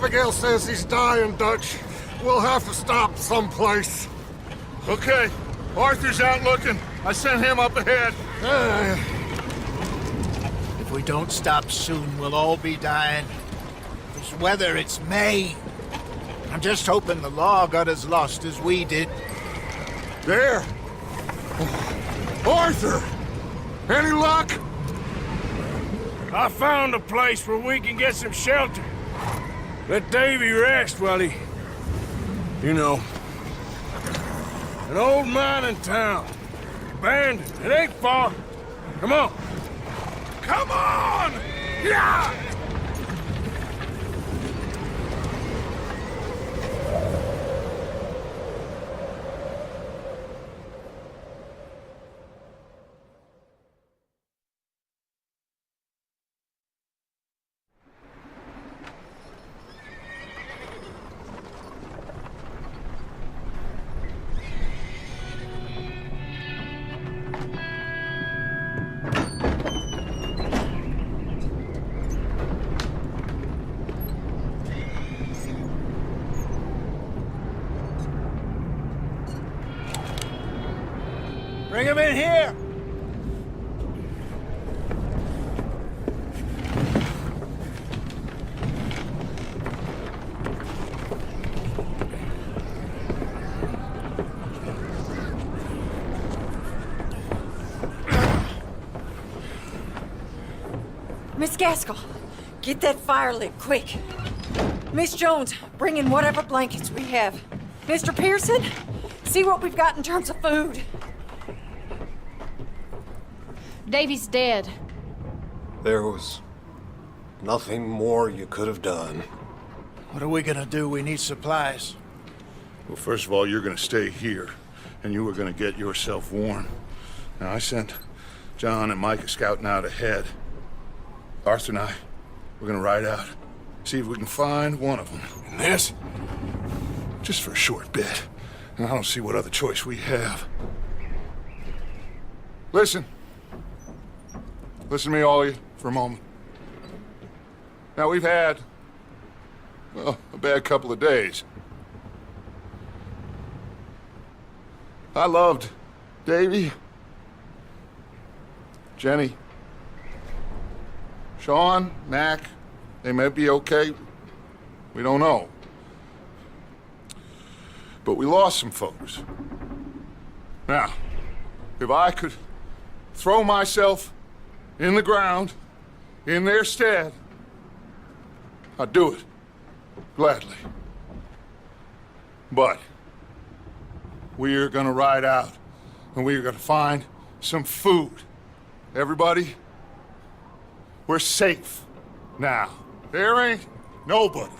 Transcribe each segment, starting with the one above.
Abigail says he's dying, Dutch. We'll have to stop someplace. Okay, Arthur's out looking. I sent him up ahead. If we don't stop soon, we'll all be dying. This weather, it's May. I'm just hoping the law got as lost as we did. There! Arthur! Any luck? I found a place where we can get some shelter. Let Davy rest while he... You know. An old mining town. Abandoned. It ain't far. Come on. Come on! Yeah! Bring him in here! Miss Gaskell, get that fire lit, quick. Miss Jones, bring in whatever blankets we have. Mr. Pearson, see what we've got in terms of food. Davy's dead. There was nothing more you could have done. What are we gonna do? We need supplies. Well, first of all, you're gonna stay here, and you were gonna get yourself warm. Now, I sent John and Micah scouting out ahead. Arthur and I, we're gonna ride out, see if we can find one of them. And this, just for a short bit. And I don't see what other choice we have. Listen. Listen to me, all of you, for a moment. Now, we've had, well, a bad couple of days. I loved Davy, Jenny, Sean, Nach. They may be okay. We don't know. But we lost some folks. Now, if I could throw myself in the ground, in their stead, I'd do it, gladly. But we're gonna ride out, and we're gonna find some food. Everybody, we're safe now. There ain't nobody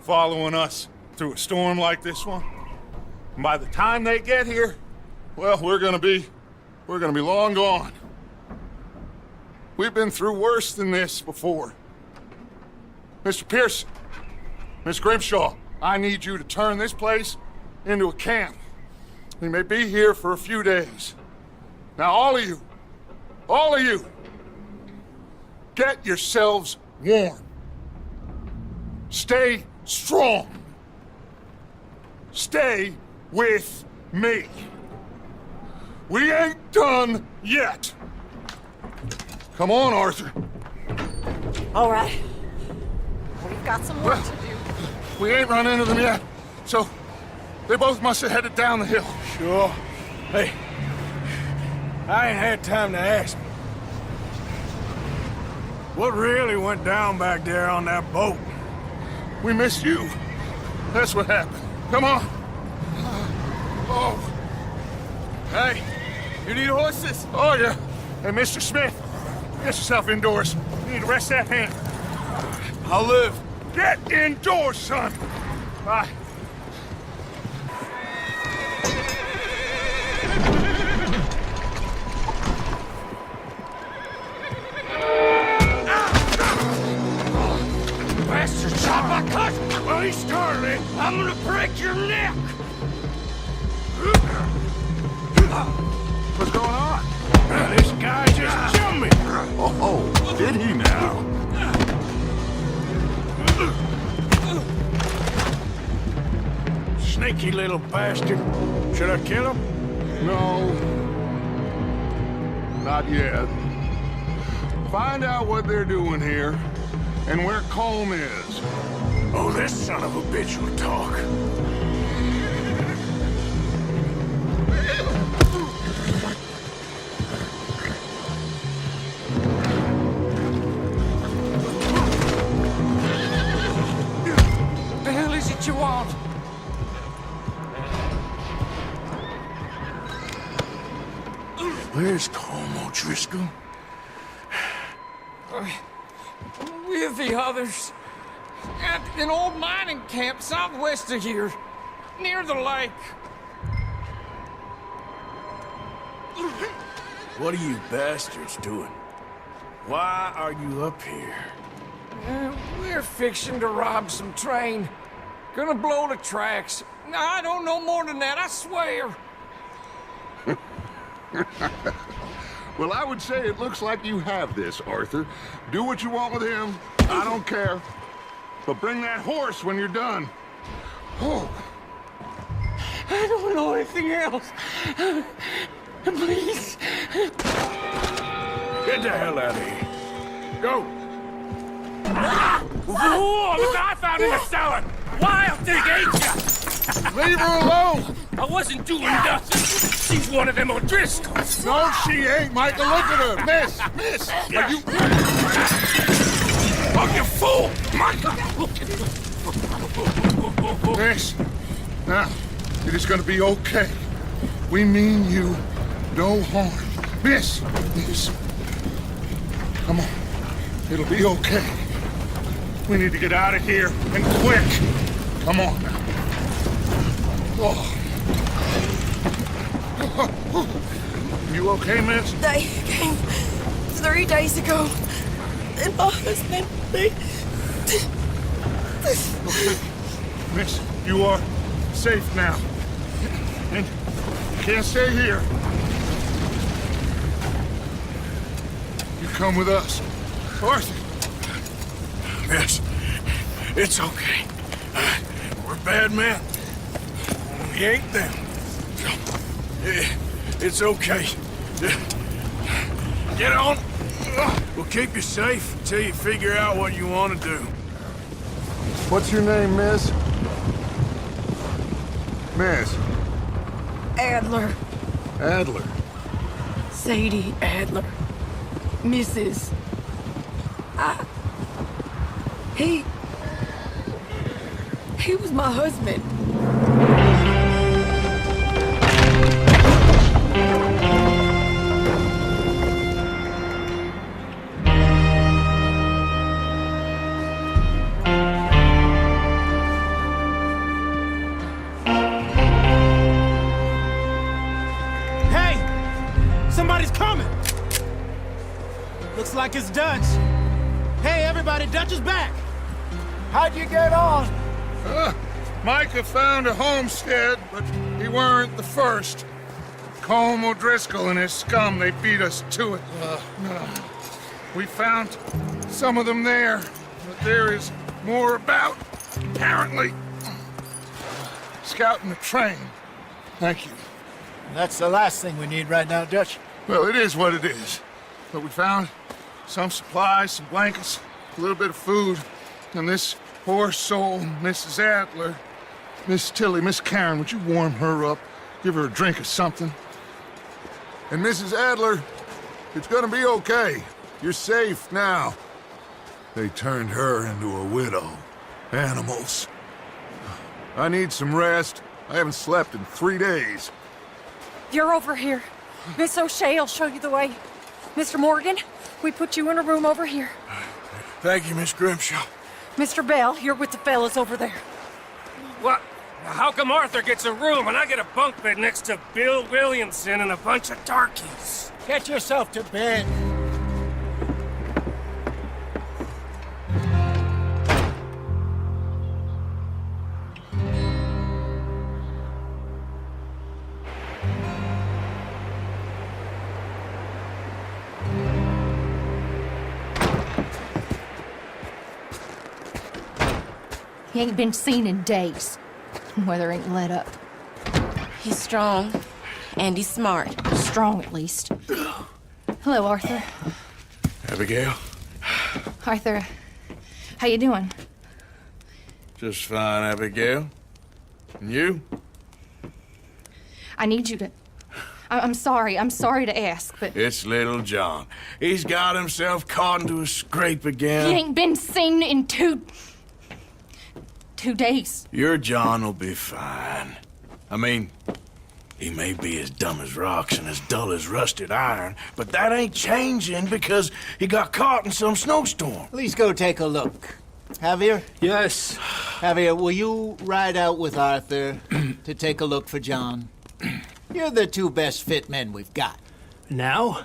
following us through a storm like this one. And by the time they get here, well, we're gonna be long gone. We've been through worse than this before. Mr. Pearson, Miss Grimshaw, I need you to turn this place into a camp. We may be here for a few days. Now, all of you, get yourselves warm. Stay strong. Stay with me. We ain't done yet. Come on, Arthur. All right. We've got some work to do. We ain't run into them yet, so they both must have headed down the hill. Sure. Hey, I ain't had time to ask. What really went down back there on that boat? We missed you. That's what happened. Come on. Oh. Hey, you need horses? Oh, yeah. Hey, Mr. Smith, get yourself indoors. You need to rest that hand. I'll live. Get indoors, son. Bye. Bastard chop I cut! Well, he's starting. I'm gonna break your neck! What's going on? This guy just jumped me! Oh, did he now? Sneaky little bastard. Should I kill him? No. Not yet. Find out what they're doing here, and where Colm is. Oh, this son of a bitch will talk. The hell is it you want? Where's Colm O'Driscoll? With the others. At an old mining camp southwest of here. Near the lake. What are you bastards doing? Why are you up here? We're fixing to rob some train. Gonna blow the tracks. I don't know more than that, I swear. Well, I would say it looks like you have this, Arthur. Do what you want with him. I don't care. But bring that horse when you're done. Oh. I don't know anything else. Please. Get the hell out of here. Go. Whoa, look, I found in the cellar. Wild thing ate ya. Leave her alone! I wasn't doing nothing. She's one of them O'Driscolls. No, she ain't, Michael. Look at her. Miss, are you... Oh, you fool! Michael! Miss, now, it is gonna be okay. We mean you no harm. Miss. Come on. It'll be okay. We need to get out of here, and quick. Come on now. Oh. You okay, miss? They came 3 days ago. And my husband, they... Okay. Miss, you are safe now. And you can't stay here. You come with us. Arthur. Yes, it's okay. We're bad men. We ain't them. It's okay. Get on. We'll keep you safe until you figure out what you want to do. What's your name, miss? Miss. Adler. Adler. Sadie Adler. Mrs. He was my husband. Somebody's coming! Looks like it's Dutch. Hey, everybody, Dutch is back! How'd you get on? Micah found a homestead, but he weren't the first. Colm O'Driscoll and his scum, they beat us to it. We found some of them there, but there is more about, apparently. Scouting the train. Thank you. That's the last thing we need right now, Dutch. Well, it is what it is. But we found some supplies, some blankets, a little bit of food, and this poor soul, Mrs. Adler, Miss Tilly, Miss Karen, would you warm her up? Give her a drink or something? And Mrs. Adler, it's gonna be okay. You're safe now. They turned her into a widow. Animals. I need some rest. I haven't slept in 3 days. You're over here. Miss O'Shea will show you the way. Mr. Morgan, we put you in a room over here. Thank you, Miss Grimshaw. Mr. Bell, you're with the fellas over there. What? How come Arthur gets a room and I get a bunk bed next to Bill Williamson and a bunch of darkies? Get yourself to bed. He ain't been seen in days. Weather ain't let up. He's strong, and he's smart. Strong, at least. Hello, Arthur. Abigail? Arthur, how you doing? Just fine, Abigail. And you? I need you to... I'm sorry to ask, but... It's little John. He's got himself caught into a scrape again. He ain't been seen in 2 days. Your John will be fine. I mean, he may be as dumb as rocks and as dull as rusted iron, but that ain't changing because he got caught in some snowstorm. Please go take a look. Javier? Yes. Javier, will you ride out with Arthur to take a look for John? You're the 2 best fit men we've got. Now?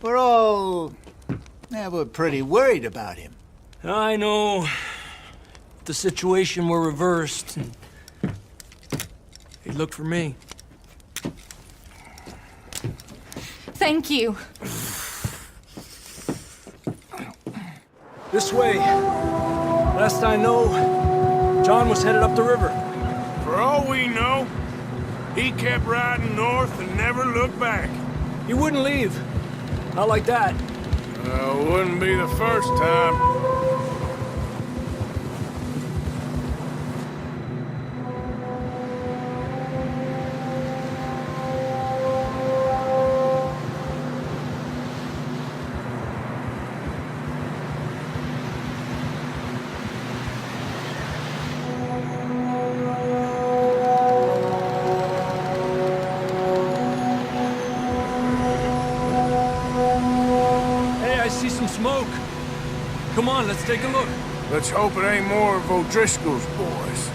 We're all... we're pretty worried about him. I know. If the situation were reversed, he'd look for me. Thank you. This way. Last I know, John was headed up the river. For all we know, he kept riding north and never looked back. He wouldn't leave. Not like that. Wouldn't be the first time. Smoke. Come on, let's take a look. Let's hope it ain't more of O'Driscoll's boys.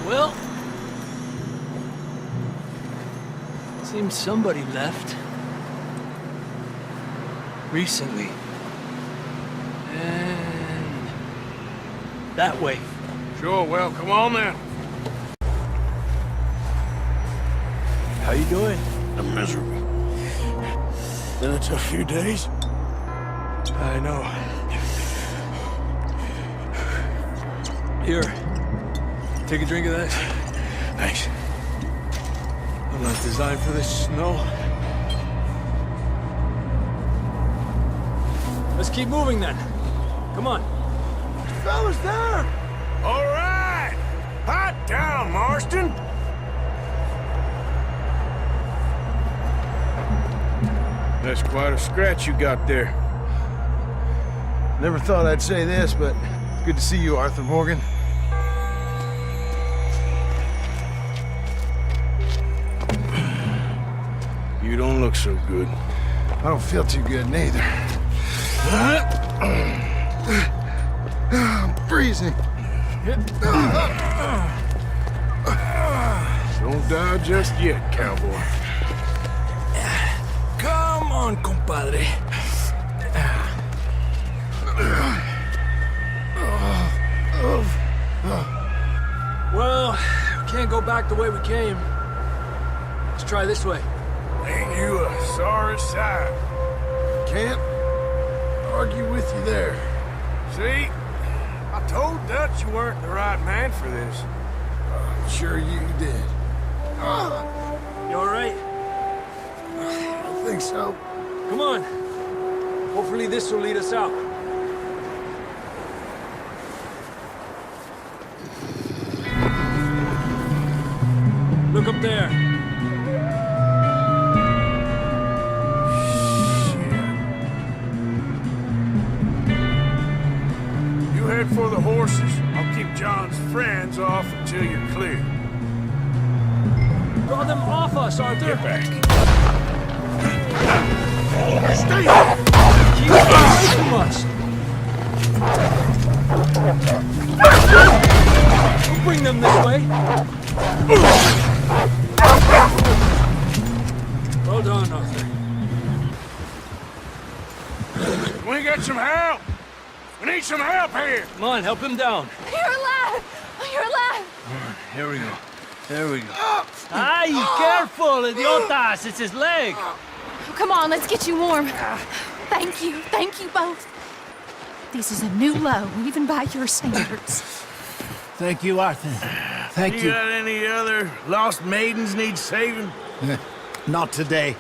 Well, seems somebody left. Recently. And that way. Sure, well, come on then. How you doing? I'm miserable. Been a tough few days. I know. Here, take a drink of that. Thanks. I'm not designed for this snow. Let's keep moving then. Come on. Fellas there! All right! Hot down, Marston! That's quite a scratch you got there. Never thought I'd say this, but good to see you, Arthur Morgan. You don't look so good. I don't feel too good, neither. I'm freezing. Don't die just yet, cowboy. Come on, compadre. Well, we can't go back the way we came. Let's try this way. Ain't you a sorry sight? Can't argue with you there. See? I told Dutch you weren't the right man for this. I'm sure you did. You all right? I think so. Come on. Hopefully this will lead us out. Look up there. You head for the horses. I'll keep John's friends off until you're clear. Draw them off us, Arthur. Get back. Stay up! Keep away from us! We'll bring them this way. Well done, Arthur. We get some help! We need some help here! Come on, help him down. You're alive! You're alive! Here we go. There we go. Ay, careful, idiotas! It's his leg! Come on, let's get you warm. Thank you both. This is a new low, even by your standards. Thank you, Arthur. Thank you. You got any other lost maidens need saving? Not today.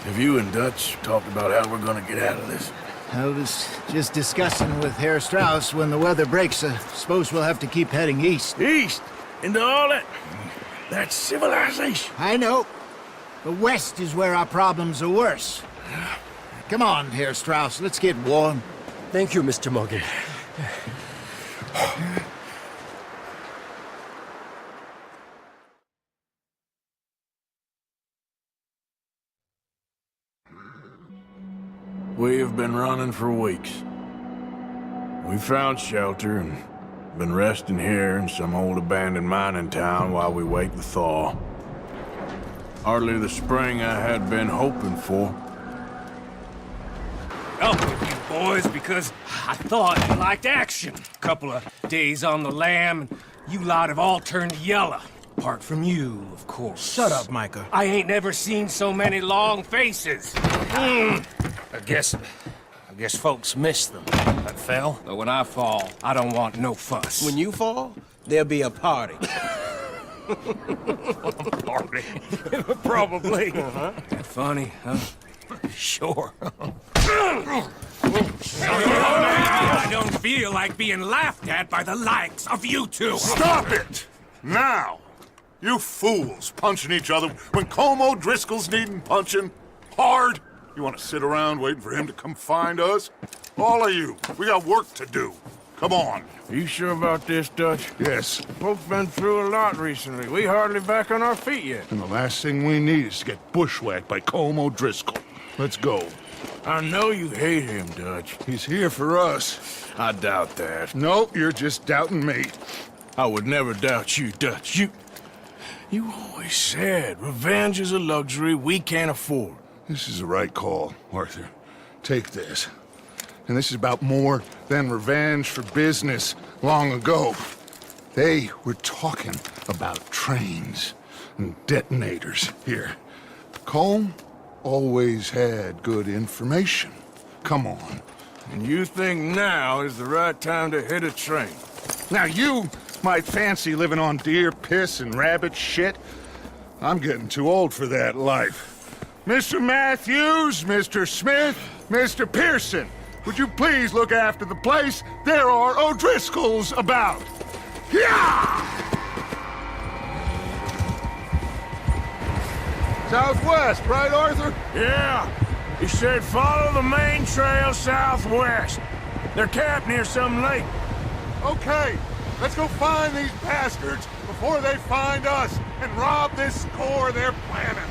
Have you and Dutch talked about how we're gonna get out of this? I was just discussing with Herr Strauss when the weather breaks. I suppose we'll have to keep heading east. East? Into all that... that civilization? I know. The west is where our problems are worse. Come on, Herr Strauss, let's get warm. Thank you, Mr. Morgan. We have been running for weeks. We found shelter and been resting here in some old abandoned mining town while we wait the thaw. Hardly the spring I had been hoping for. Up with you boys because I thought you liked action. Couple of days on the lam, and you lot have all turned yellow. Apart from you, of course. Shut up, Micah. I ain't never seen so many long faces. I guess folks miss them. That fell. But when I fall, I don't want no fuss. When you fall, there'll be a party. Party? Probably. Funny, huh? Sure. I don't feel like being laughed at by the likes of you two. Stop it! Now! You fools punching each other when Como Driscoll's needing punching. Hard! You want to sit around waiting for him to come find us? All of you, we got work to do. Come on. Are you sure about this, Dutch? Yes. Folks been through a lot recently. We hardly back on our feet yet. And the last thing we need is to get bushwhacked by Como Driscoll. Let's go. I know you hate him, Dutch. He's here for us. I doubt that. Nope, you're just doubting me. I would never doubt you, Dutch. You always said revenge is a luxury we can't afford. This is the right call, Arthur. Take this. And this is about more than revenge for business long ago. They were talking about trains and detonators here. Colm always had good information. Come on. And you think now is the right time to hit a train? Now you might fancy living on deer piss and rabbit shit. I'm getting too old for that life. Mr. Matthews, Mr. Smith, Mr. Pearson, would you please look after the place? There are O'Driscolls about. Yeah! Southwest, right, Arthur? Yeah. He said follow the main trail southwest. They're camped near some lake. Okay, let's go find these bastards before they find us and rob this score they're planning.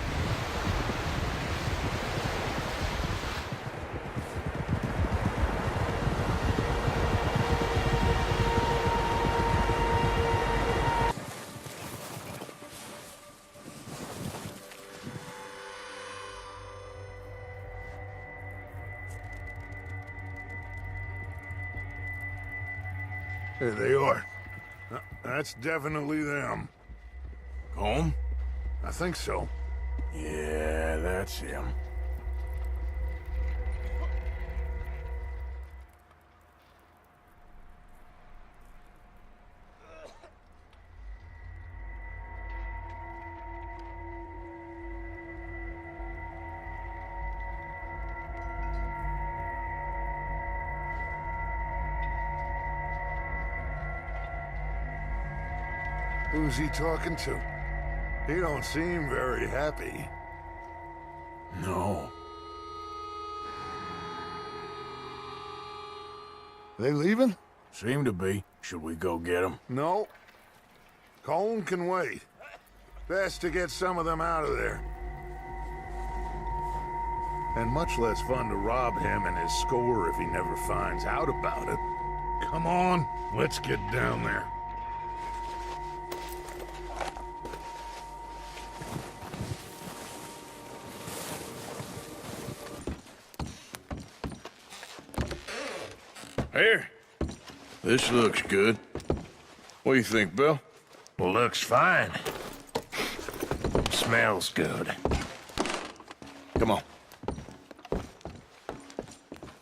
There they are. That's definitely them. Home? I think so. Yeah, that's him. Who's he talking to? He don't seem very happy. No. They leaving? Seem to be. Should we go get them? No. Colm can wait. Best to get some of them out of there. And much less fun to rob him and his score if he never finds out about it. Come on, let's get down there. Here. This looks good. What do you think, Bill? Looks fine. Smells good. Come on.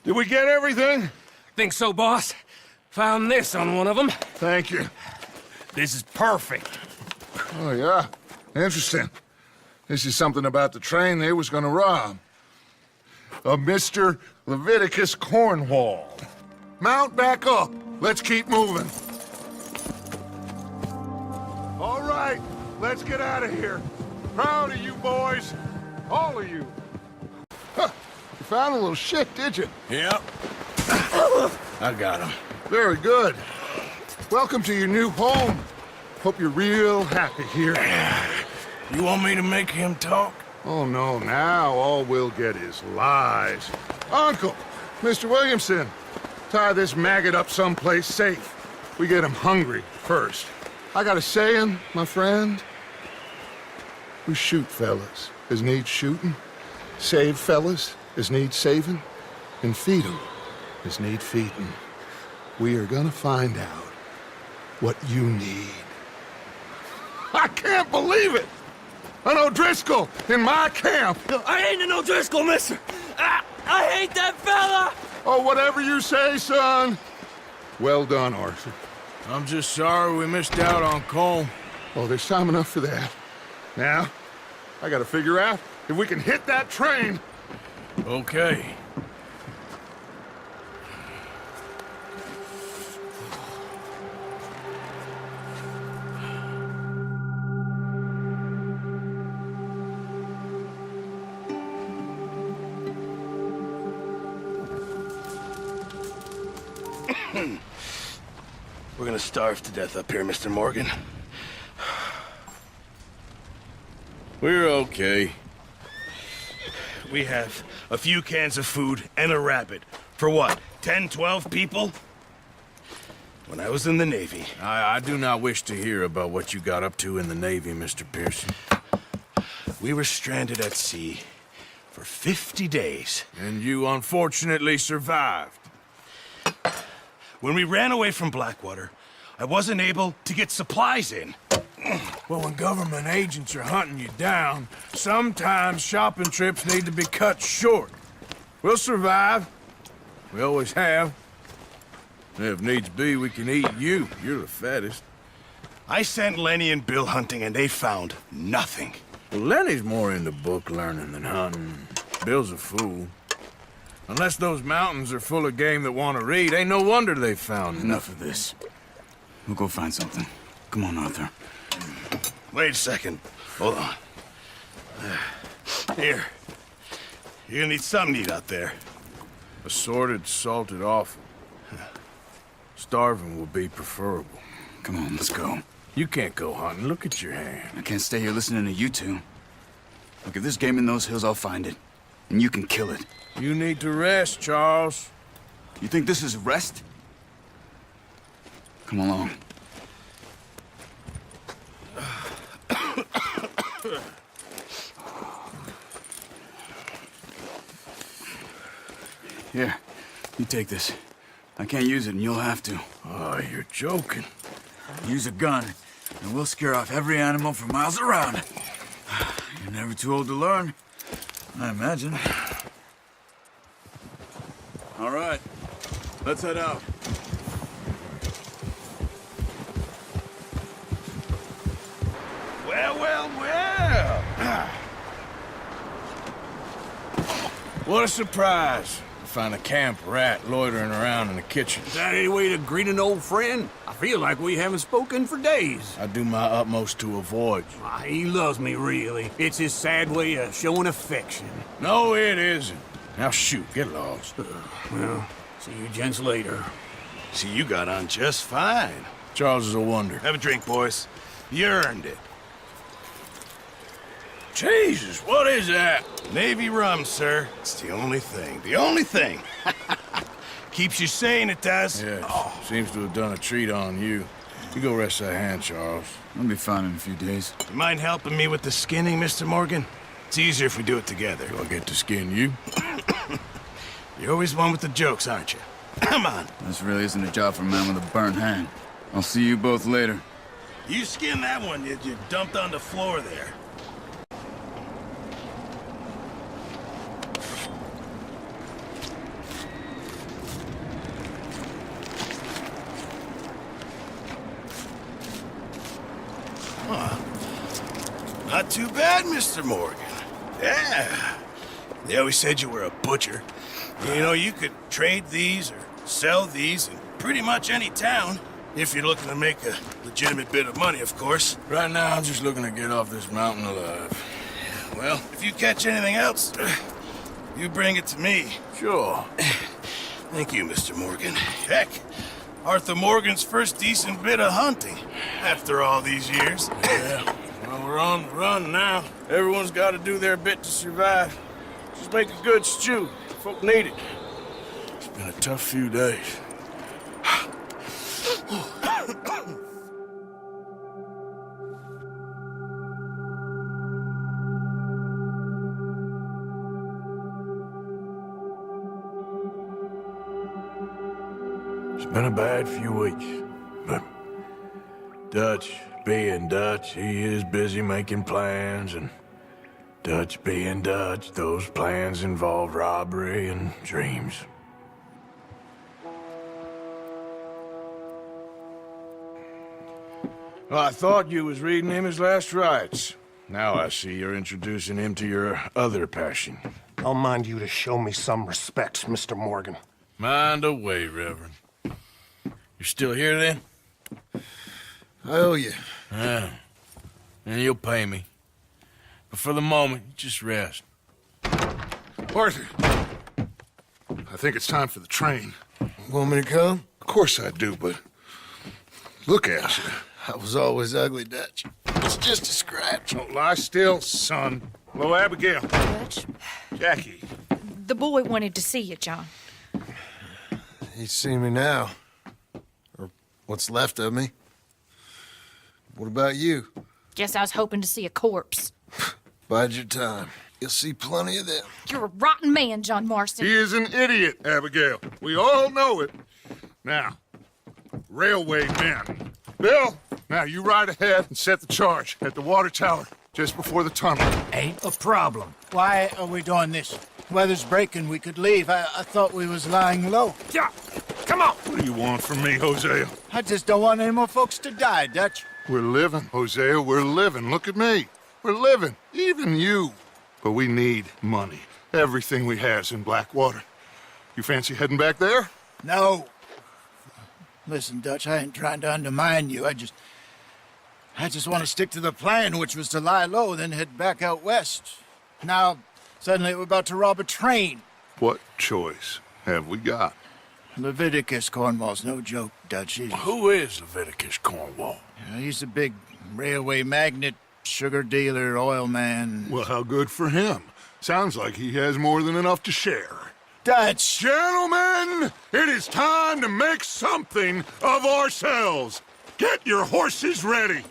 Did we get everything? Think so, boss. Found this on one of them. Thank you. This is perfect. Oh, yeah? Interesting. This is something about the train they was gonna rob. A Mr. Leviticus Cornwall. Mount back up. Let's keep moving. All right, let's get out of here. Proud of you boys. All of you. Huh. You found a little shit, did you? Yep. I got him. Very good. Welcome to your new home. Hope you're real happy here. You want me to make him talk? Oh, no, now all we'll get is lies. Uncle, Mr. Williamson, tie this maggot up someplace safe. We get him hungry first. I got a saying, my friend. We shoot fellas as need shooting, save fellas as need saving, and feed 'em as need feeding. We are gonna find out what you need. I can't believe it! An O'Driscoll in my camp! I ain't an O'Driscoll, mister! I hate that fella! Oh, whatever you say, son. Well done, Arthur. I'm just sorry we missed out on Colm. Oh, there's time enough for that. Now, I gotta figure out if we can hit that train. Okay. We're gonna starve to death up here, Mr. Morgan. We're okay. We have a few cans of food and a rabbit. For what, 10, 12 people? When I was in the Navy... I do not wish to hear about what you got up to in the Navy, Mr. Pearson. We were stranded at sea for 50 days. And you unfortunately survived. When we ran away from Blackwater, I wasn't able to get supplies in. Well, when government agents are hunting you down, sometimes shopping trips need to be cut short. We'll survive. We always have. If needs be, we can eat you. You're the fattest. I sent Lenny and Bill hunting, and they found nothing. Well, Lenny's more into book learning than hunting. Bill's a fool. Unless those mountains are full of game that want to read, ain't no wonder they found Enough of this. We'll go find something. Come on, Arthur. Wait a second. Hold on. Here. You're gonna need something to eat out there. Assorted, salted offal. Starving will be preferable. Come on, let's go. You can't go hunting. Look at your hand. I can't stay here listening to you two. Look, if there's game in those hills, I'll find it. And you can kill it. You need to rest, Charles. You think this is rest? Come along. Here, you take this. I can't use it, and you'll have to. Oh, you're joking. Use a gun, and we'll scare off every animal for miles around. You're never too old to learn, I imagine. All right, let's head out. Well, well, well. What a surprise. To find a camp rat loitering around in the kitchen. Is that any way to greet an old friend? I feel like we haven't spoken for days. I do my utmost to avoid you. He loves me, really. It's his sad way of showing affection. No, it isn't. Now shoot, get lost. Well, see you gents later. See, you got on just fine. Charles is a wonder. Have a drink, boys. You earned it. Jesus, what is that? Navy rum, sir. It's the only thing. The only thing. Keeps you sane, it does. Yeah, seems to have done a treat on you. You go rest that hand, Charles. I'll be fine in a few days. You mind helping me with the skinning, Mr. Morgan? It's easier if we do it together. Do I get to skin you? You're always one with the jokes, aren't you? Come on. This really isn't a job for a man with a burnt hand. I'll see you both later. You skinned that one you dumped on the floor there. too bad, Mr. Morgan. Yeah. They always said you were a butcher. You know, you could trade these or sell these in pretty much any town. If you're looking to make a legitimate bit of money, of course. Right now, I'm just looking to get off this mountain alive. Well, if you catch anything else, you bring it to me. Sure. Thank you, Mr. Morgan. Heck, Arthur Morgan's first decent bit of hunting after all these years. Yeah, well, we're on the run now. Everyone's got to do their bit to survive. Just make a good stew. Folk need it. It's been a tough few days. It's been a bad few weeks, but Dutch being Dutch, he is busy making plans, and Dutch being Dutch, those plans involve robbery and dreams. Well, I thought you was reading him his last rites. Now I see you're introducing him to your other passion. I'll mind you to show me some respect, Mr. Morgan. Mind away, Reverend. You're still here, then? I owe you. Yeah. And you'll pay me. But for the moment, just rest. Arthur, I think it's time for the train. Want me to come? Of course I do, but look at you. I was always ugly, Dutch. It's just a scratch. Don't lie still, son. Hello, Abigail. Dutch, Jackie. the boy wanted to see you, John. He's seen me now. Or what's left of me. What about you? Guess I was hoping to see a corpse. Bide your time. You'll see plenty of them. You're a rotten man, John Marston. He is an idiot, Abigail. We all know it. Now, railway men. Bill, now you ride ahead and set the charge at the water tower just before the tunnel. Ain't a problem. Why are we doing this? Weather's breaking, we could leave. I thought we was lying low. Yeah, come on. What do you want from me, Hosea? I just don't want any more folks to die, Dutch. We're living, Hosea, we're living. Look at me. We're living, even you. But we need money. Everything we has in Blackwater. You fancy heading back there? No. Listen, Dutch, I ain't trying to undermine you. I just want to stick to the plan, which was to lie low, then head back out west. Now, suddenly we're about to rob a train. What choice have we got? Leviticus Cornwall's no joke, Dutch. Who is Leviticus Cornwall? He's a big railway magnate, sugar dealer, oil man. Well, how good for him. Sounds like he has more than enough to share. Dutch! Gentlemen, it is time to make something of ourselves. Get your horses ready.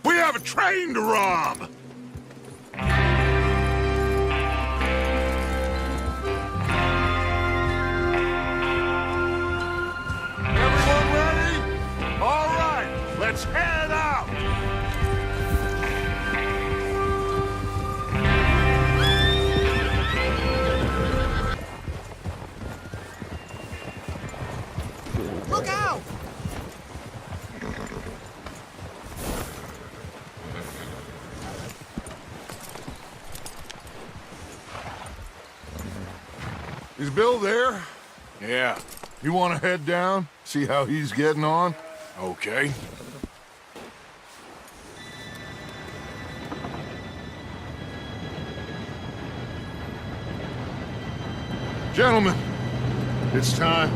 We have a train to rob. Everyone ready? All right, let's head out. Look out! Is Bill there? Yeah. You want to head down? See how he's getting on? Okay. Gentlemen, it's time.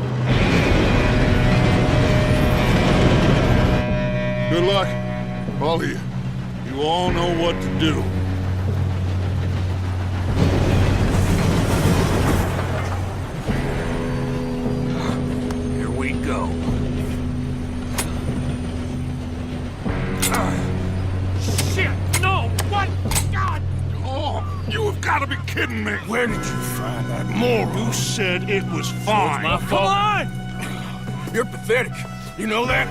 Good luck, all of you. You all know what to do. Here we go. Shit! No! What? God! Oh, you have got to be kidding me! Where did you find that moron? You said it was fine. My fault. Come on! You're pathetic. You know that?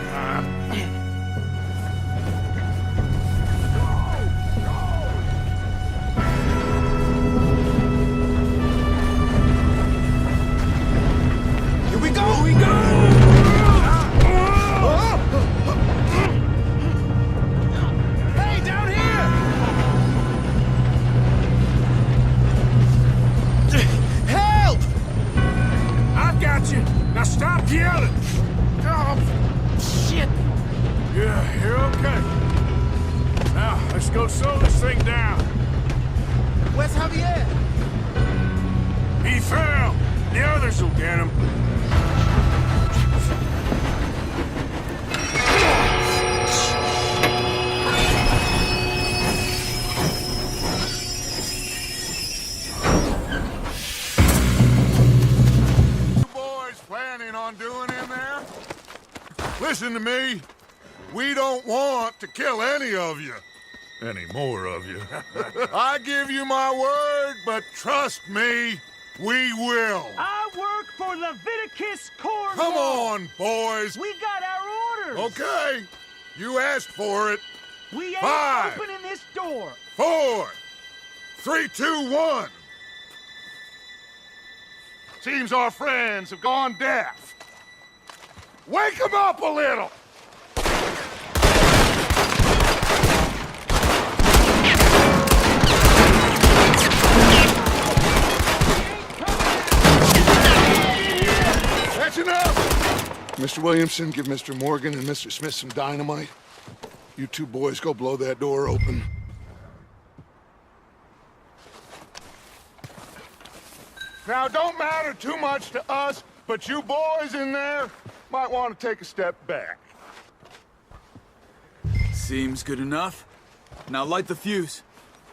Here we go! Here we go! Hey, down here! This'll get him. You boys planning on doing in there? Listen to me. We don't want to kill any of you. Any more of you. I give you my word, but trust me, we will. I work for Leviticus Cornwall. Come on, boys. We got our orders. Okay. You asked for it. We ain't 5, opening this door. 4, 3, 2, 1. Seems our friends have gone deaf. Wake them up a little. That's enough! Mr. Williamson, give Mr. Morgan and Mr. Smith some dynamite. You two boys go blow that door open. Now, it don't matter too much to us, but you boys in there might want to take a step back. Seems good enough. Now light the fuse.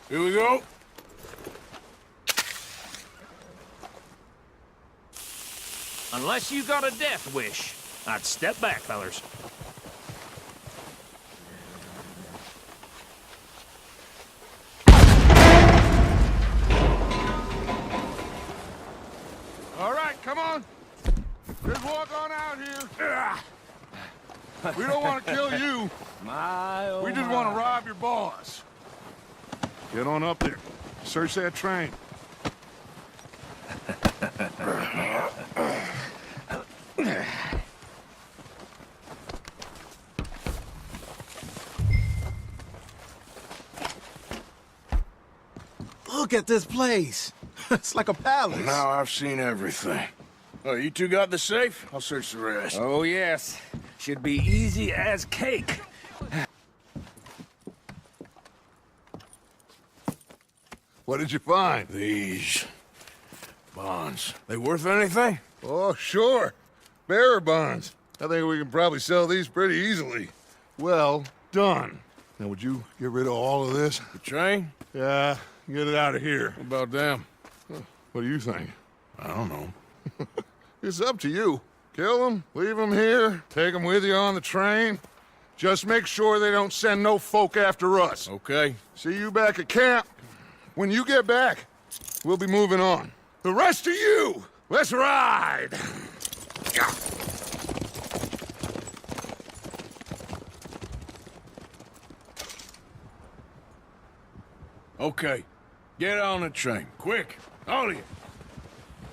Here we go. Unless you got a death wish, I'd step back, fellers. All right, come on. Just walk on out here. We don't want to kill you. We just want to rob your boss. Get on up there. Search that train. Look at this place. It's like a palace. Now I've seen everything. Oh, you two got the safe? I'll search the rest. Oh, yes. Should be easy as cake. What did you find? These bonds. They worth anything? Oh, sure. Bearer bonds. I think we can probably sell these pretty easily. Well done. Now, would you get rid of all of this? The train? Yeah, get it out of here. What about them? What do you think? I don't know. It's up to you. Kill them, leave them here, take them with you on the train. Just make sure they don't send no folk after us. Okay. See you back at camp. When you get back, we'll be moving on. The rest of you, let's ride! Okay. Get on the train. Quick. All of you.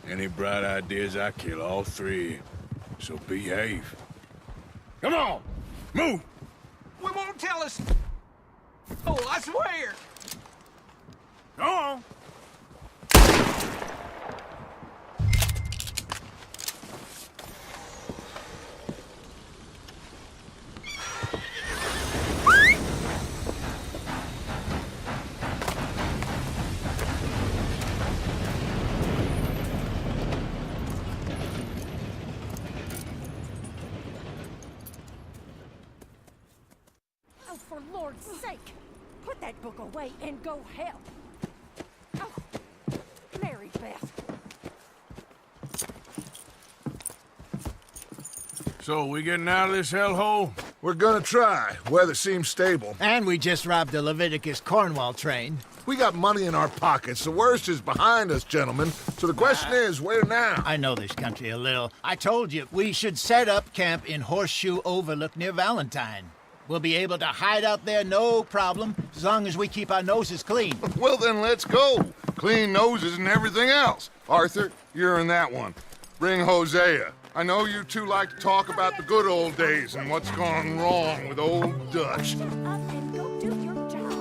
Any bright ideas, I kill all three of you. So behave. Come on! Move! We won't tell us. Oh, I swear. Go on! Oh, for Lord's sake! Put that book away and go help. Oh, Mary Beth. So, we getting out of this hellhole? We're gonna try. Weather seems stable. And we just robbed the Leviticus Cornwall train. We got money in our pockets. The worst is behind us, gentlemen. So the question is, where now? I know this country a little. I told you, we should set up camp in Horseshoe Overlook near Valentine. We'll be able to hide out there, no problem, as long as we keep our noses clean. Well, then let's go. Clean noses and everything else. Arthur, you're in that one. Bring Hosea. I know you two like to talk about the good old days and what's gone wrong with old Dutch. Up and go do your job.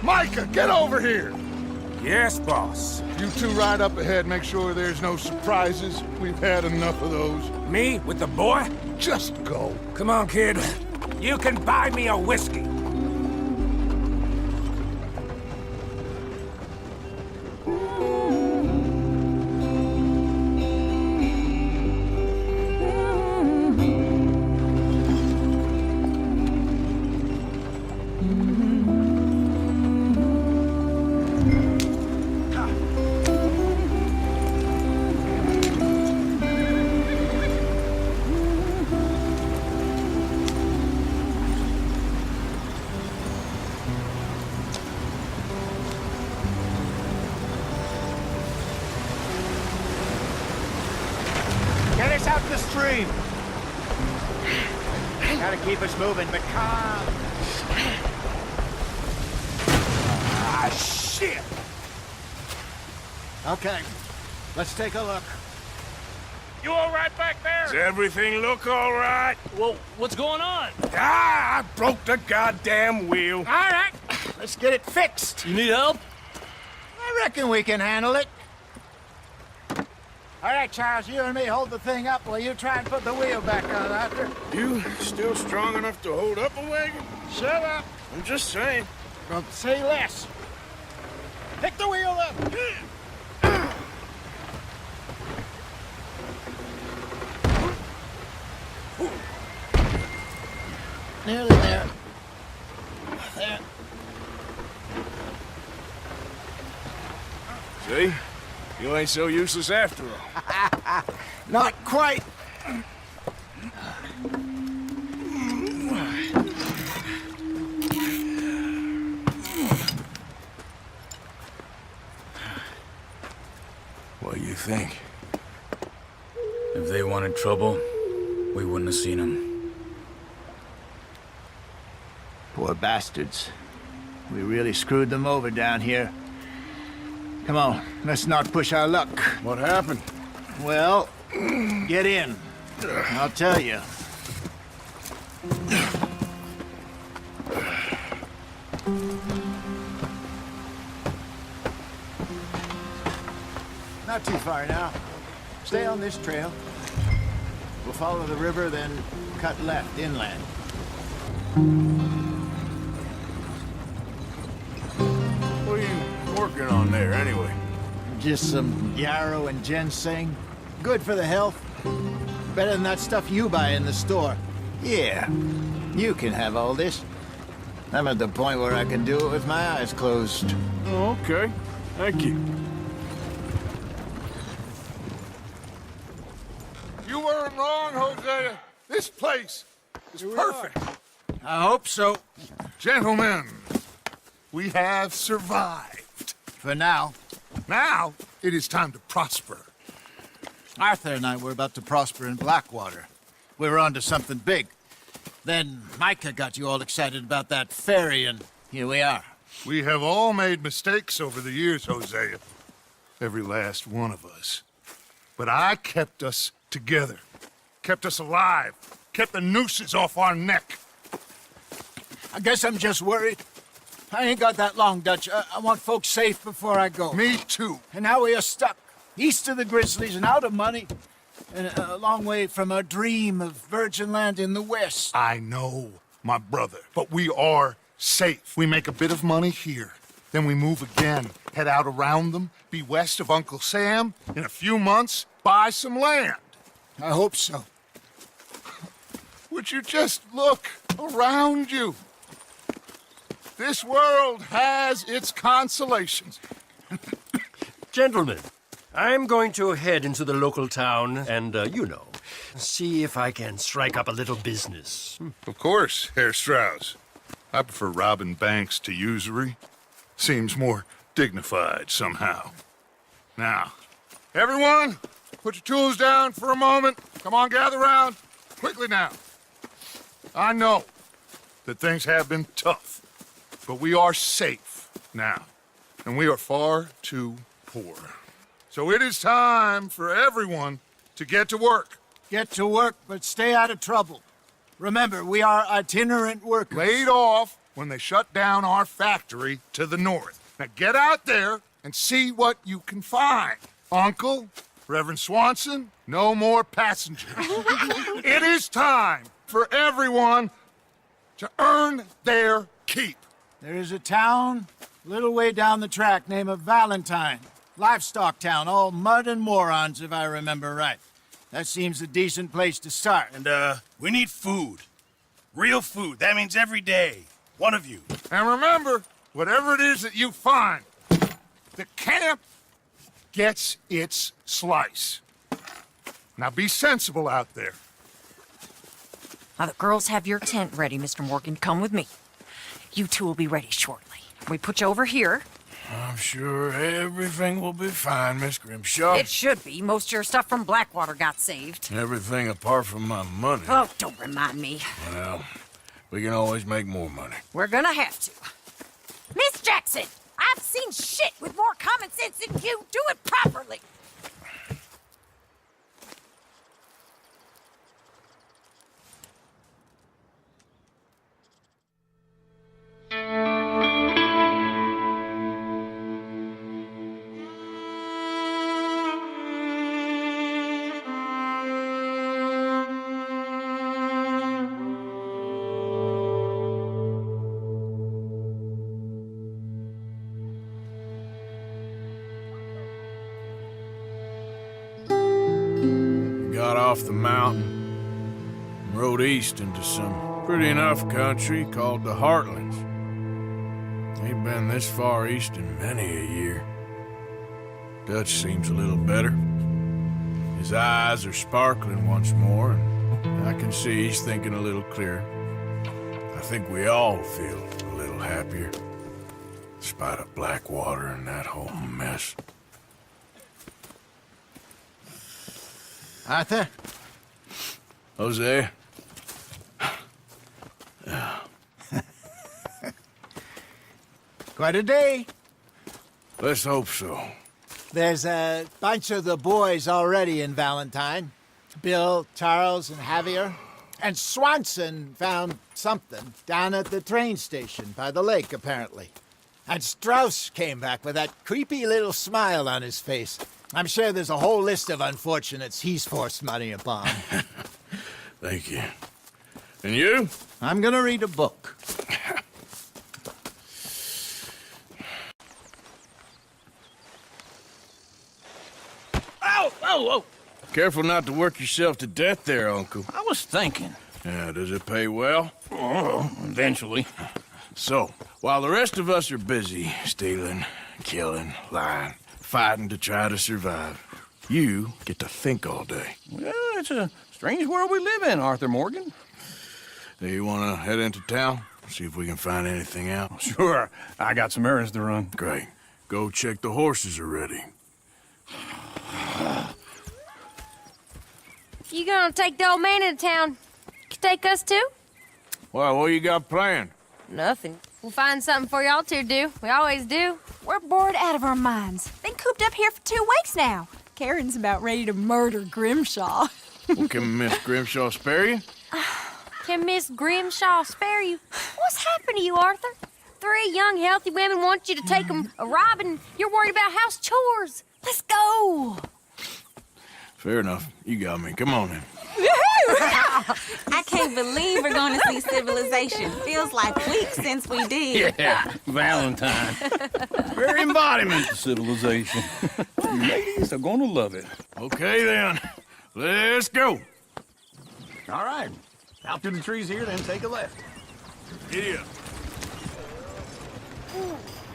Micah, get over here! Yes, boss. You two ride up ahead, make sure there's no surprises. We've had enough of those. Me with the boy? Just go. Come on, kid. You can buy me a whiskey. Get us out the stream. Gotta keep us moving, but calm. Ah, shit! Okay, let's take a look. You all right back there? Does everything look all right? Well, what's going on? Ah, I broke the goddamn wheel. All right, let's get it fixed. You need help? I reckon we can handle it. All right, Charles, you and me hold the thing up while you try and put the wheel back on after. You still strong enough to hold up a wagon? Shut up. I'm just saying. Don't say less. Pick the wheel up. Nearly there. There. See? You ain't so useless after all. Not quite. What do you think? If they wanted trouble, we wouldn't have seen them. Poor bastards. We really screwed them over down here. Come on, let's not push our luck. What happened? Well, get in. I'll tell you. Not too far now. Stay on this trail. We'll follow the river, then cut left inland. What are you working on there, anyway? Just some yarrow and ginseng. Good for the health. Better than that stuff you buy in the store. Yeah, you can have all this. I'm at the point where I can do it with my eyes closed. Oh, okay. Thank you. You weren't wrong, Hosea. This place is perfect. I hope so. Gentlemen, we have survived. For now. Now, it is time to prosper. Arthur and I were about to prosper in Blackwater. We were onto something big. Then Micah got you all excited about that ferry, and here we are. We have all made mistakes over the years, Hosea. Every last one of us. But I kept us together. Kept us alive. Kept the nooses off our neck. I guess I'm just worried. I ain't got that long, Dutch. I want folks safe before I go. Me too. And now we are stuck. East of the Grizzlies and out of money. And a long way from our dream of virgin land in the west. I know, my brother. But we are safe. We make a bit of money here. Then we move again. Head out around them. Be west of Uncle Sam. In a few months, buy some land. I hope so. Would you just look around you? This world has its consolations. Gentlemen, I'm going to head into the local town and, see if I can strike up a little business. Of course, Herr Strauss. I prefer robbing banks to usury. Seems more dignified somehow. Now, everyone, put your tools down for a moment. Come on, gather round. Quickly now. I know that things have been tough, but we are safe now, and we are far too poor. So it is time for everyone to get to work. Get to work, but stay out of trouble. Remember, we are itinerant workers. Laid off when they shut down our factory to the north. Now get out there and see what you can find. Uncle, Reverend Swanson, no more passengers. It is time for everyone to earn their keep. There is a town a little way down the track named Valentine. Livestock town, all mud and morons, if I remember right. That seems a decent place to start. And, we need food. Real food. That means every day. One of you. And remember, whatever it is that you find, the camp gets its slice. Now be sensible out there. Now, the girls have your tent ready, Mr. Morgan. Come with me. You two will be ready shortly. We put you over here. I'm sure everything will be fine, Miss Grimshaw. It should be. Most of your stuff from Blackwater got saved. Everything apart from my money. Oh, don't remind me. Well, we can always make more money. We're gonna have to. Miss Jackson, I've seen shit with more common sense than you. Do it properly. Got off the mountain and rode east into some pretty enough country called the Heartlands. Ain't been this far east in many a year. Dutch seems a little better. His eyes are sparkling once more, and I can see he's thinking a little clearer. I think we all feel a little happier, in spite of Blackwater and that whole mess. Arthur? Jose? Quite a day. Let's hope so. There's a bunch of the boys already in Valentine. Bill, Charles, and Javier. And Swanson found something down at the train station by the lake, apparently. And Strauss came back with that creepy little smile on his face. I'm sure there's a whole list of unfortunates he's forced money upon. Thank you. And you? I'm gonna read a book. Ow! Oh, oh! Careful not to work yourself to death there, Uncle. I was thinking. Yeah, does it pay well? Oh, eventually. So, while the rest of us are busy stealing, killing, lying, fighting to try to survive, you get to think all day. Well, it's a strange world we live in, Arthur Morgan. Do you want to head into town? See if we can find anything out? Sure. I got some errands to run. Great. Go check the horses are ready. You gonna take the old man into town? Take us too? Well, what you got planned? Nothing. We'll find something for y'all to do. We always do. We're bored out of our minds. Been cooped up here for 2 weeks now. Karen's about ready to murder Grimshaw. Well, can Miss Grimshaw spare you? Can Miss Grimshaw spare you? What's happened to you, Arthur? 3 young, healthy women want you to take them a robbing. You're worried about house chores. Let's go. Fair enough. You got me. Come on then. I can't believe we're going to see civilization. Feels like weeks since we did. Yeah, Valentine. Very embodiment of civilization. You ladies are gonna love it. Okay then. Let's go. All right. Out through the trees here, then take a left. Giddy up.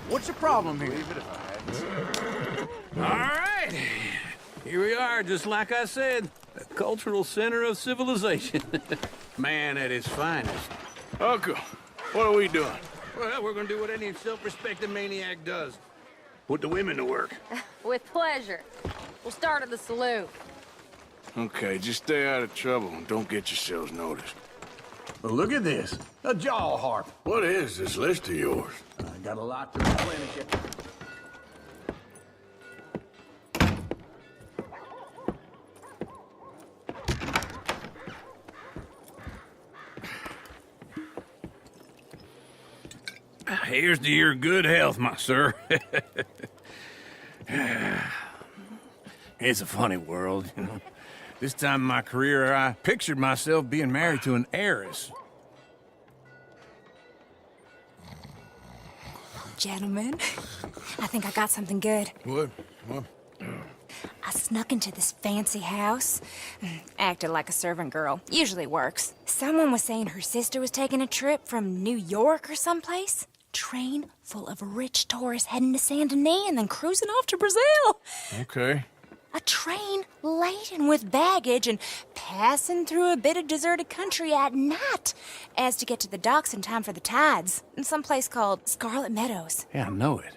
What's your problem here? All right. Here we are, just like I said. The cultural center of civilization. Man at his finest. Uncle, what are we doing? Well, we're gonna do what any self-respecting maniac does. Put the women to work. With pleasure. We'll start at the saloon. Okay, just stay out of trouble and don't get yourselves noticed. Well, look at this. A jaw harp. What is this list of yours? I got a lot to replenish it. Here's to your good health, my sir. It's a funny world, you know. This time in my career, I pictured myself being married to an heiress. Gentlemen, I think I got something good. What? I snuck into this fancy house. Acted like a servant girl. Usually works. Someone was saying her sister was taking a trip from New York or someplace. Train full of rich tourists heading to Saint Denis and then cruising off to Brazil. Okay. A train laden with baggage and passing through a bit of deserted country at night as to get to the docks in time for the tides in some place called Scarlet Meadows. Yeah, I know it.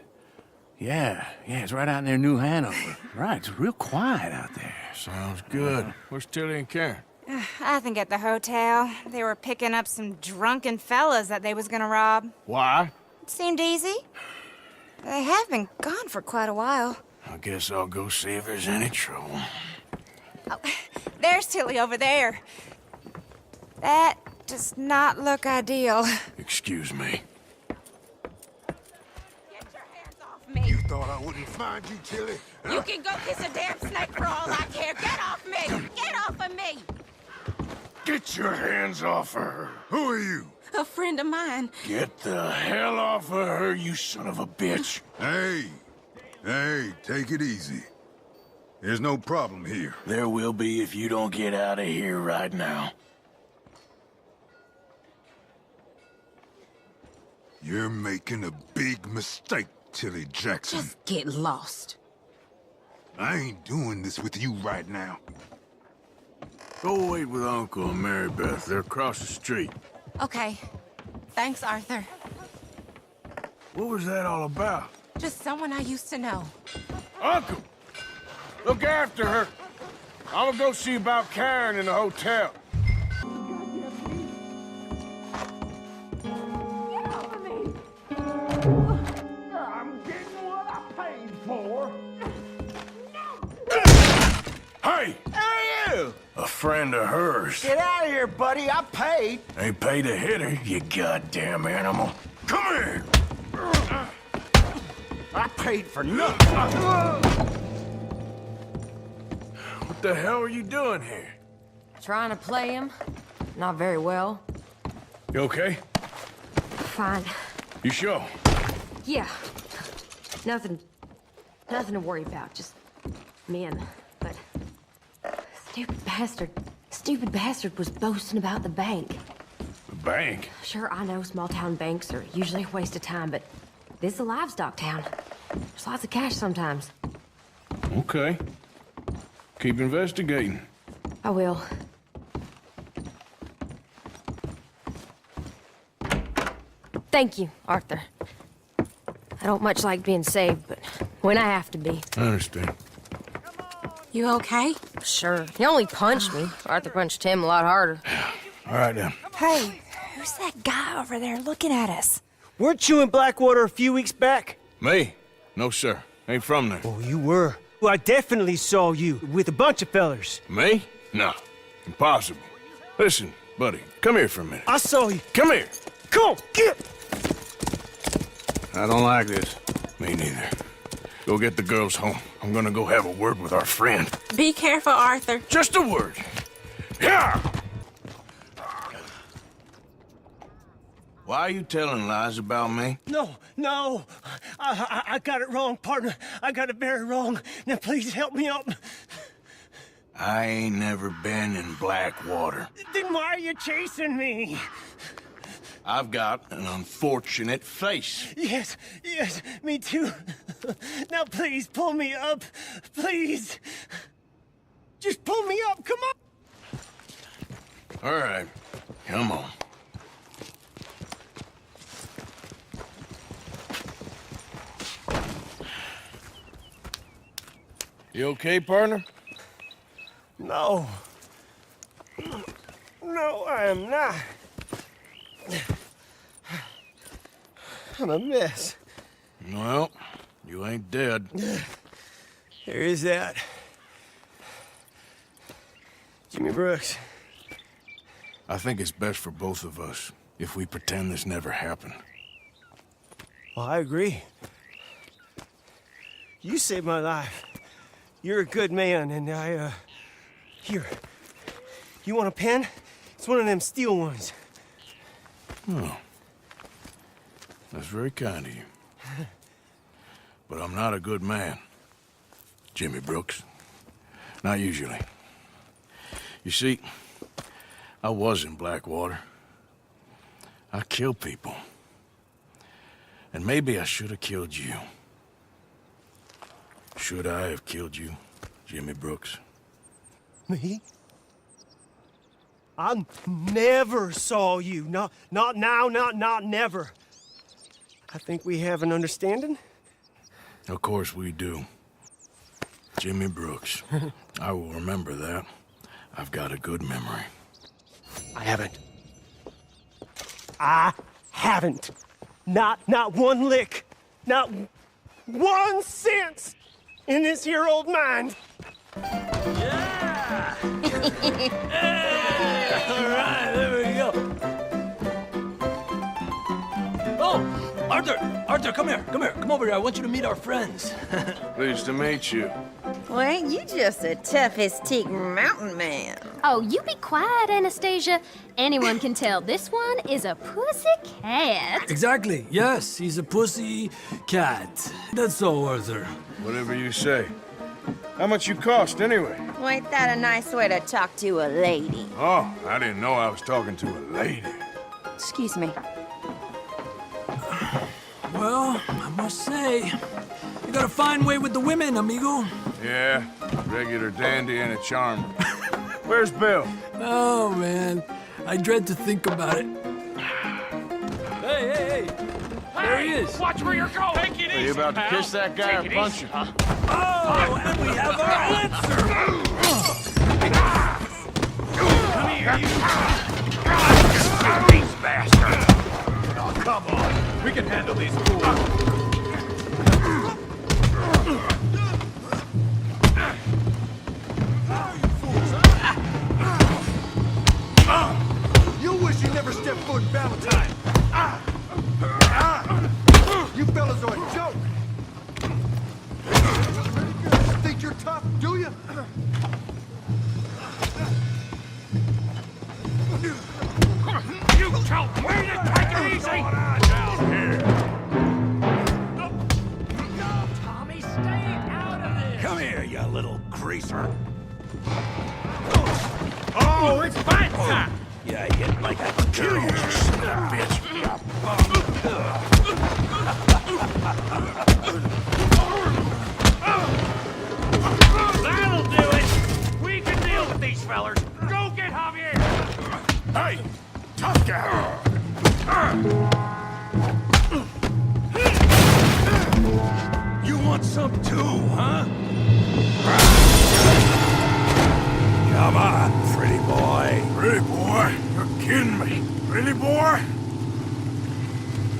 Yeah, it's right out near New Hanover. Right, it's real quiet out there. Sounds good. Where's Tilly and Karen? I think at the hotel. They were picking up some drunken fellas that they was gonna rob. Why? It seemed easy. They have been gone for quite a while. I guess I'll go see if there's any trouble. Oh, there's Tilly over there. That does not look ideal. Excuse me. You thought I wouldn't find you, Tilly? You can go kiss a damn snake for all I care. Get off me! Get off of me! Get your hands off of her. Who are you? A friend of mine. Get the hell off of her, you son of a bitch. Hey, take it easy. There's no problem here. There will be if you don't get out of here right now. You're making a big mistake, Tilly Jackson. Just get lost. I ain't doing this with you right now. Go wait with Uncle and Mary Beth. They're across the street. Okay. Thanks, Arthur. What was that all about? Just someone I used to know. Uncle! Look after her. I'm gonna go see about Karen in the hotel. I'm getting what I paid for. Hey! Hey, you! A friend of hers. Get out of here, buddy. I paid. Ain't paid to hit her, you goddamn animal. Come here! I paid for nothing. What the hell are you doing here? Trying to play him. Not very well. You okay? Fine. You sure? Yeah. Nothing to worry about. Just men. But stupid bastard was boasting about the bank. The bank? Sure, I know small town banks are usually a waste of time, but this is a livestock town. There's lots of cash sometimes. Okay. Keep investigating. I will. Thank you, Arthur. I don't much like being saved, but when I have to be. I understand. You okay? Sure. He only punched me. Arthur punched him a lot harder. All right, then. Hey, who's that guy over there looking at us? Weren't you in Blackwater a few weeks back? Me? No, sir. Ain't from there. Oh, you were. Well, I definitely saw you with a bunch of fellers. Me? No. Impossible. Listen, buddy, come here for a minute. I saw you. Come here. Come on, get! I don't like this. Me neither. Go get the girls home. I'm gonna go have a word with our friend. Be careful, Arthur. Just a word. Yeah! Why are you telling lies about me? No. I got it wrong, partner. I got it very wrong. Now, please help me up. I ain't never been in Blackwater. Then why are you chasing me? I've got an unfortunate face. Yes, me too. Now, please, pull me up. Please. Just pull me up, come on. All right, come on. You okay, partner? No, I am not. I'm a mess. Well, you ain't dead. There is that. Jimmy Brooks. I think it's best for both of us if we pretend this never happened. Well, I agree. You saved my life. You're a good man, and Here. You want a pen? It's one of them steel ones. Oh. That's very kind of you. But I'm not a good man, Jimmy Brooks. Not usually. You see, I was in Blackwater. I killed people. And maybe I should have killed you. Should I have killed you, Jimmy Brooks? Me? I never saw you. Not now, not never. I think we have an understanding. Of course we do. Jimmy Brooks. I will remember that. I've got a good memory. I haven't. Not one lick. Not 1 cent in this here old mind. Yeah! Hey! All right, there we go. Oh, Arthur, come here. Come over here. I want you to meet our friends. Pleased to meet you. Well, ain't you just the toughest teak mountain man? Oh, you be quiet, Anastasia. Anyone can tell this one is a pussy cat. Exactly. Yes, he's a pussy cat. That's all, Arthur. Whatever you say. How much you cost, anyway? Well, ain't that a nice way to talk to a lady? Oh, I didn't know I was talking to a lady. Excuse me. Well, I must say, you got a fine way with the women, amigo. Yeah, regular dandy and a charmer. Where's Bill? Oh, man. I dread to think about it. Hey! There he is. Watch where you're going. Take it easy, Are you about to kiss that guy or punch him? Oh, and we have our answer. Come here, you. These bastards. Oh, come on. We can handle these fools. You wish you never stepped foot in Valentine. You fellas are a joke. Think you're tough, do you? You tell me to take it easy. Tommy, stay out of this. Come here, you little greaser. Oh, it's fight time. Yeah, I hit like a kill you, son of a bitch. That'll do it. We can deal with these fellers. Go get Javier. Hey, tough guy. You want some too, huh? Come on, pretty boy. Pretty boy? You're kidding me. Pretty boy?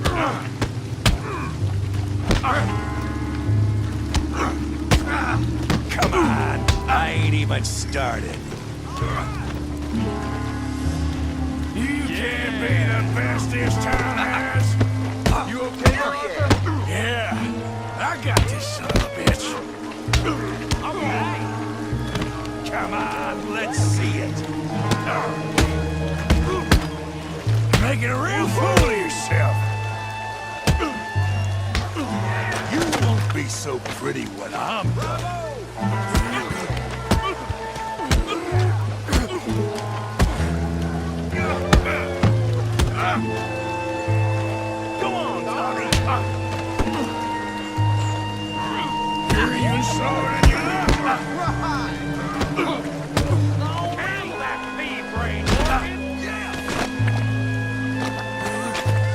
Come on. I ain't even started. You can't be the best this town has. You okay, Arthur? Yeah, I got this son of a bitch. All right. Come on, let's see it. Making a real fool of yourself. You won't be so pretty when I'm done. Come on, Tommy. You're even slower than you look. Handle that feed brain.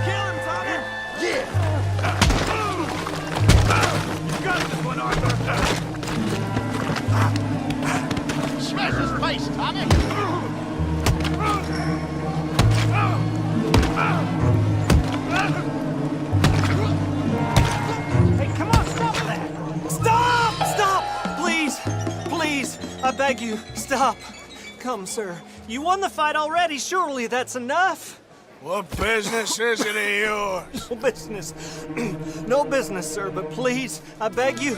Kill him, Tommy. Yeah. You got this one, Arthur. Smash his face, Tommy. Hey, come on, stop that! Stop! Please! I beg you, stop. Come, sir. You won the fight already. Surely that's enough. What business is it of yours? No business. No business, sir, but please, I beg you.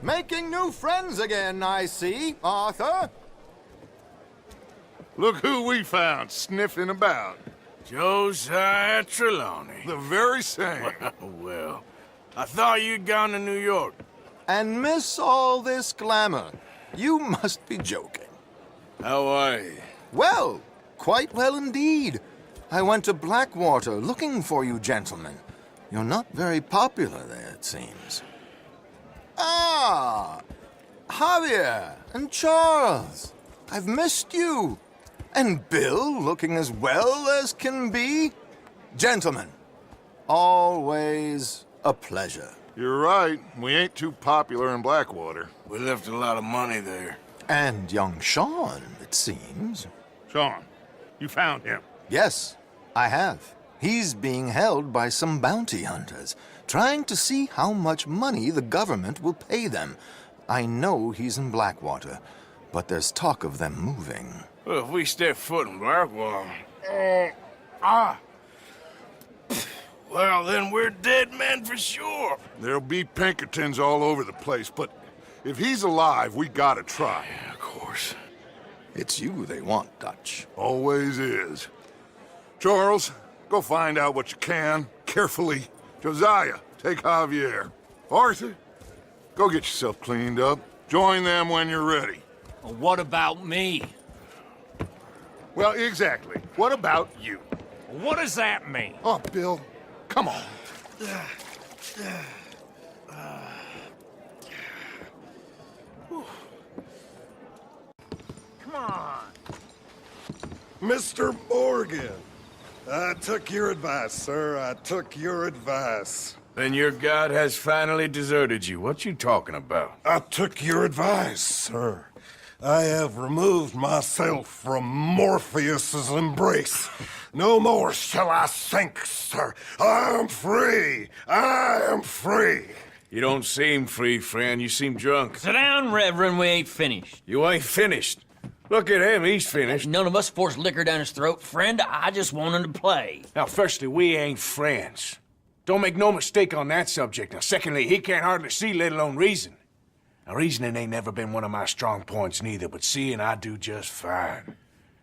Making new friends again, I see, Arthur. Look who we found sniffing about. Josiah Trelawney. The very same. Well, I thought you'd gone to New York. And miss all this glamour. You must be joking. How are you? Well, quite well indeed. I went to Blackwater looking for you gentlemen. You're not very popular there, it seems. Ah, Javier and Charles. I've missed you. And Bill looking as well as can be. Gentlemen, always a pleasure. You're right. We ain't too popular in Blackwater. We left a lot of money there. And young Sean, it seems. Sean, you found him? Yes, I have. He's being held by some bounty hunters, trying to see how much money the government will pay them. I know he's in Blackwater, but there's talk of them moving. Well, if we step foot in Blackwater... Well, then we're dead men for sure. There'll be Pinkertons all over the place, but if he's alive, we gotta try. Yeah, of course. It's you they want, Dutch. Always is. Charles, go find out what you can, carefully. Josiah, take Javier. Arthur, go get yourself cleaned up. Join them when you're ready. Well, what about me? Well, exactly. What about you? What does that mean? Oh, Bill, come on. Come on. Mr. Morgan, I took your advice, sir. I took your advice. Then your god has finally deserted you. What you talking about? I took your advice, sir. I have removed myself from Morpheus's embrace. No more shall I sink, sir. I am free. I am free. You don't seem free, friend. You seem drunk. Sit down, Reverend. We ain't finished. You ain't finished. Look at him. He's finished. None of us forced liquor down his throat. Friend, I just want him to play. Now, firstly, we ain't friends. Don't make no mistake on that subject. Now, secondly, he can't hardly see, let alone reason. Now, reasoning ain't never been one of my strong points neither, but seeing I do just fine.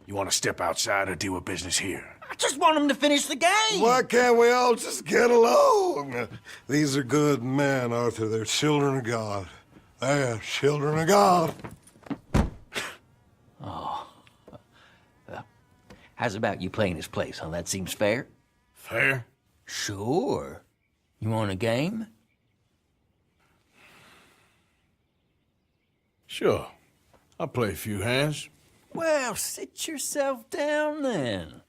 You want to step outside or deal with business here? I just want him to finish the game. Why can't we all just get along? These are good men, Arthur. They're children of God. They're children of God. Oh. How's about you playing his place, huh? That seems fair? Fair? Sure. You want a game? Sure. I'll play a few hands. Well, sit yourself down then.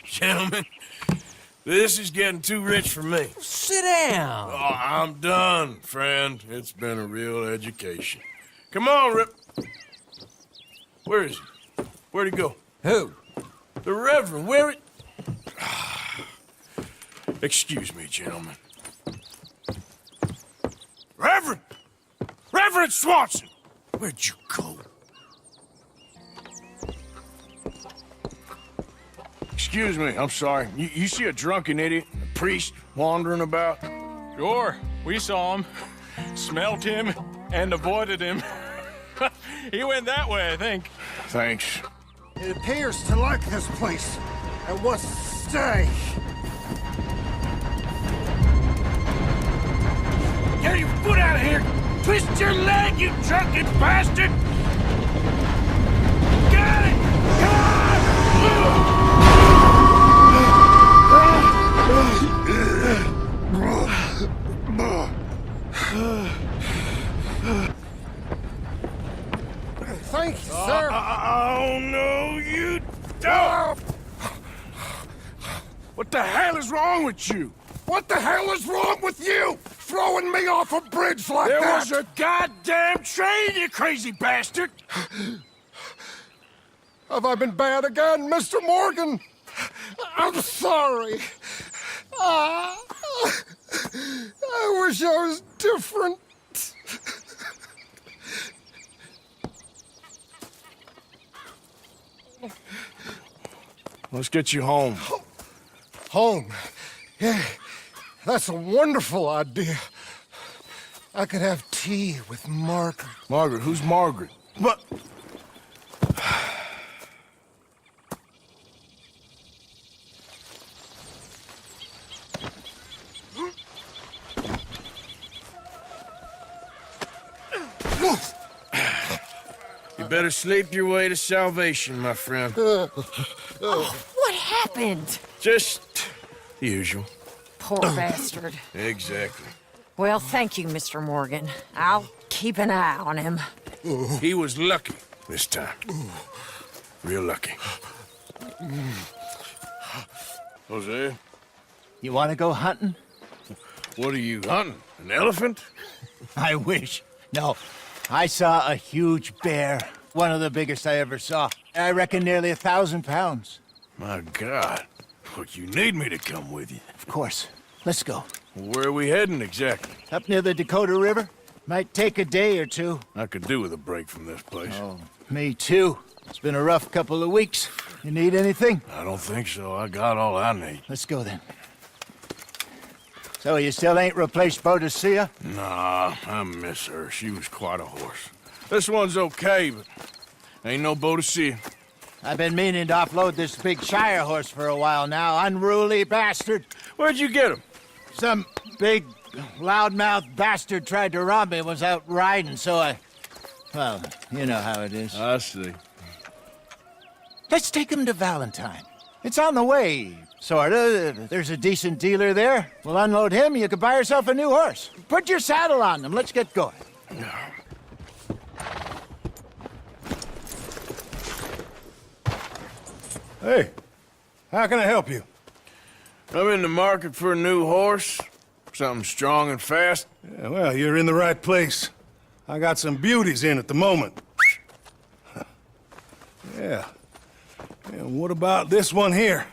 Gentlemen, this is getting too rich for me. Sit down. Oh, I'm done, friend. It's been a real education. Come on, Rip. Where is he? Where'd he go? Who? The Reverend. Where it? Excuse me, gentlemen. Reverend! Reverend Swanson! Where'd you go? Excuse me, I'm sorry. You see a drunken idiot, a priest, wandering about? Sure, we saw him, smelt him, and avoided him. He went that way, I think. Thanks. It appears to like this place and wants to stay. Get your foot out of here! Twist your leg, you drunken bastard! Got it! Thank you, sir. Oh, no, you don't! What the hell is wrong with you? What the hell is wrong with you? Throwing me off a bridge like there that? Was a goddamn train, you crazy bastard! Have I been bad again, Mr. Morgan? I'm sorry. I wish I was different. Let's get you home. Home? Yeah, that's a wonderful idea. I could have tea with Margaret. Margaret? Who's Margaret? But... You better sleep your way to salvation, my friend. What happened? Just the usual. Poor bastard. Exactly. Well, thank you, Mr. Morgan. I'll keep an eye on him. He was lucky this time. Real lucky. Jose? You want to go hunting? What are you hunting? An elephant? I wish. No, I saw a huge bear. One of the biggest I ever saw. I reckon nearly 1,000 pounds. My God. Look, you need me to come with you. Of course. Let's go. Where are we heading exactly? Up near the Dakota River. Might take a day or two. I could do with a break from this place. Oh, me too. It's been a rough couple of weeks. You need anything? I don't think so. I got all I need. Let's go then. So you still ain't replaced Boadicea? Nah, I miss her. She was quite a horse. This one's okay, but ain't no Boadicea. I've been meaning to offload this big Shire horse for a while now. Unruly bastard. Where'd you get him? Some big, loudmouth bastard tried to rob me and was out riding, so I... Well, you know how it is. I see. Let's take him to Valentine. It's on the way, sorta. There's a decent dealer there. We'll unload him, you could buy yourself a new horse. Put your saddle on him, let's get going. Hey, how can I help you? I'm in the market for a new horse. Something strong and fast. Yeah, well, you're in the right place. I got some beauties in at the moment. Yeah. And what about this one here?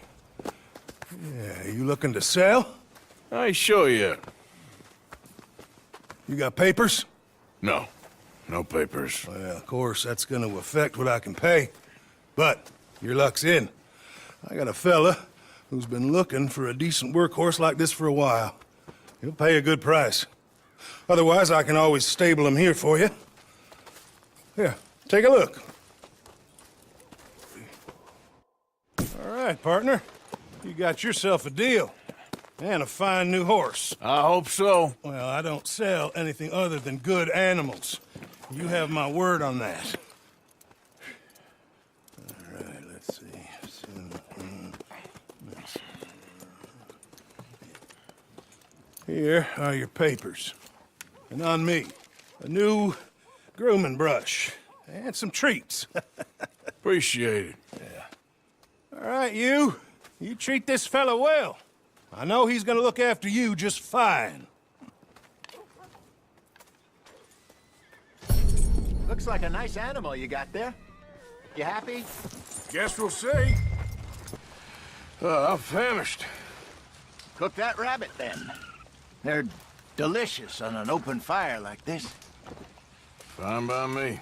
Yeah, you looking to sell? I ain't sure yet. You got papers? No. No papers. Well, of course, that's gonna affect what I can pay. But your luck's in. I got a fella who's been looking for a decent workhorse like this for a while. He'll pay a good price. Otherwise, I can always stable him here for you. Here, take a look. All right, partner. You got yourself a deal. And a fine new horse. I hope so. Well, I don't sell anything other than good animals. You have my word on that. All right, let's see. Here are your papers. And on me, a new grooming brush. And some treats. Appreciate it. Yeah. All right, you treat this fella well. I know he's gonna look after you just fine. Looks like a nice animal you got there. You happy? Guess we'll see. I'm famished. Cook that rabbit, then. They're delicious on an open fire like this. Fine by me.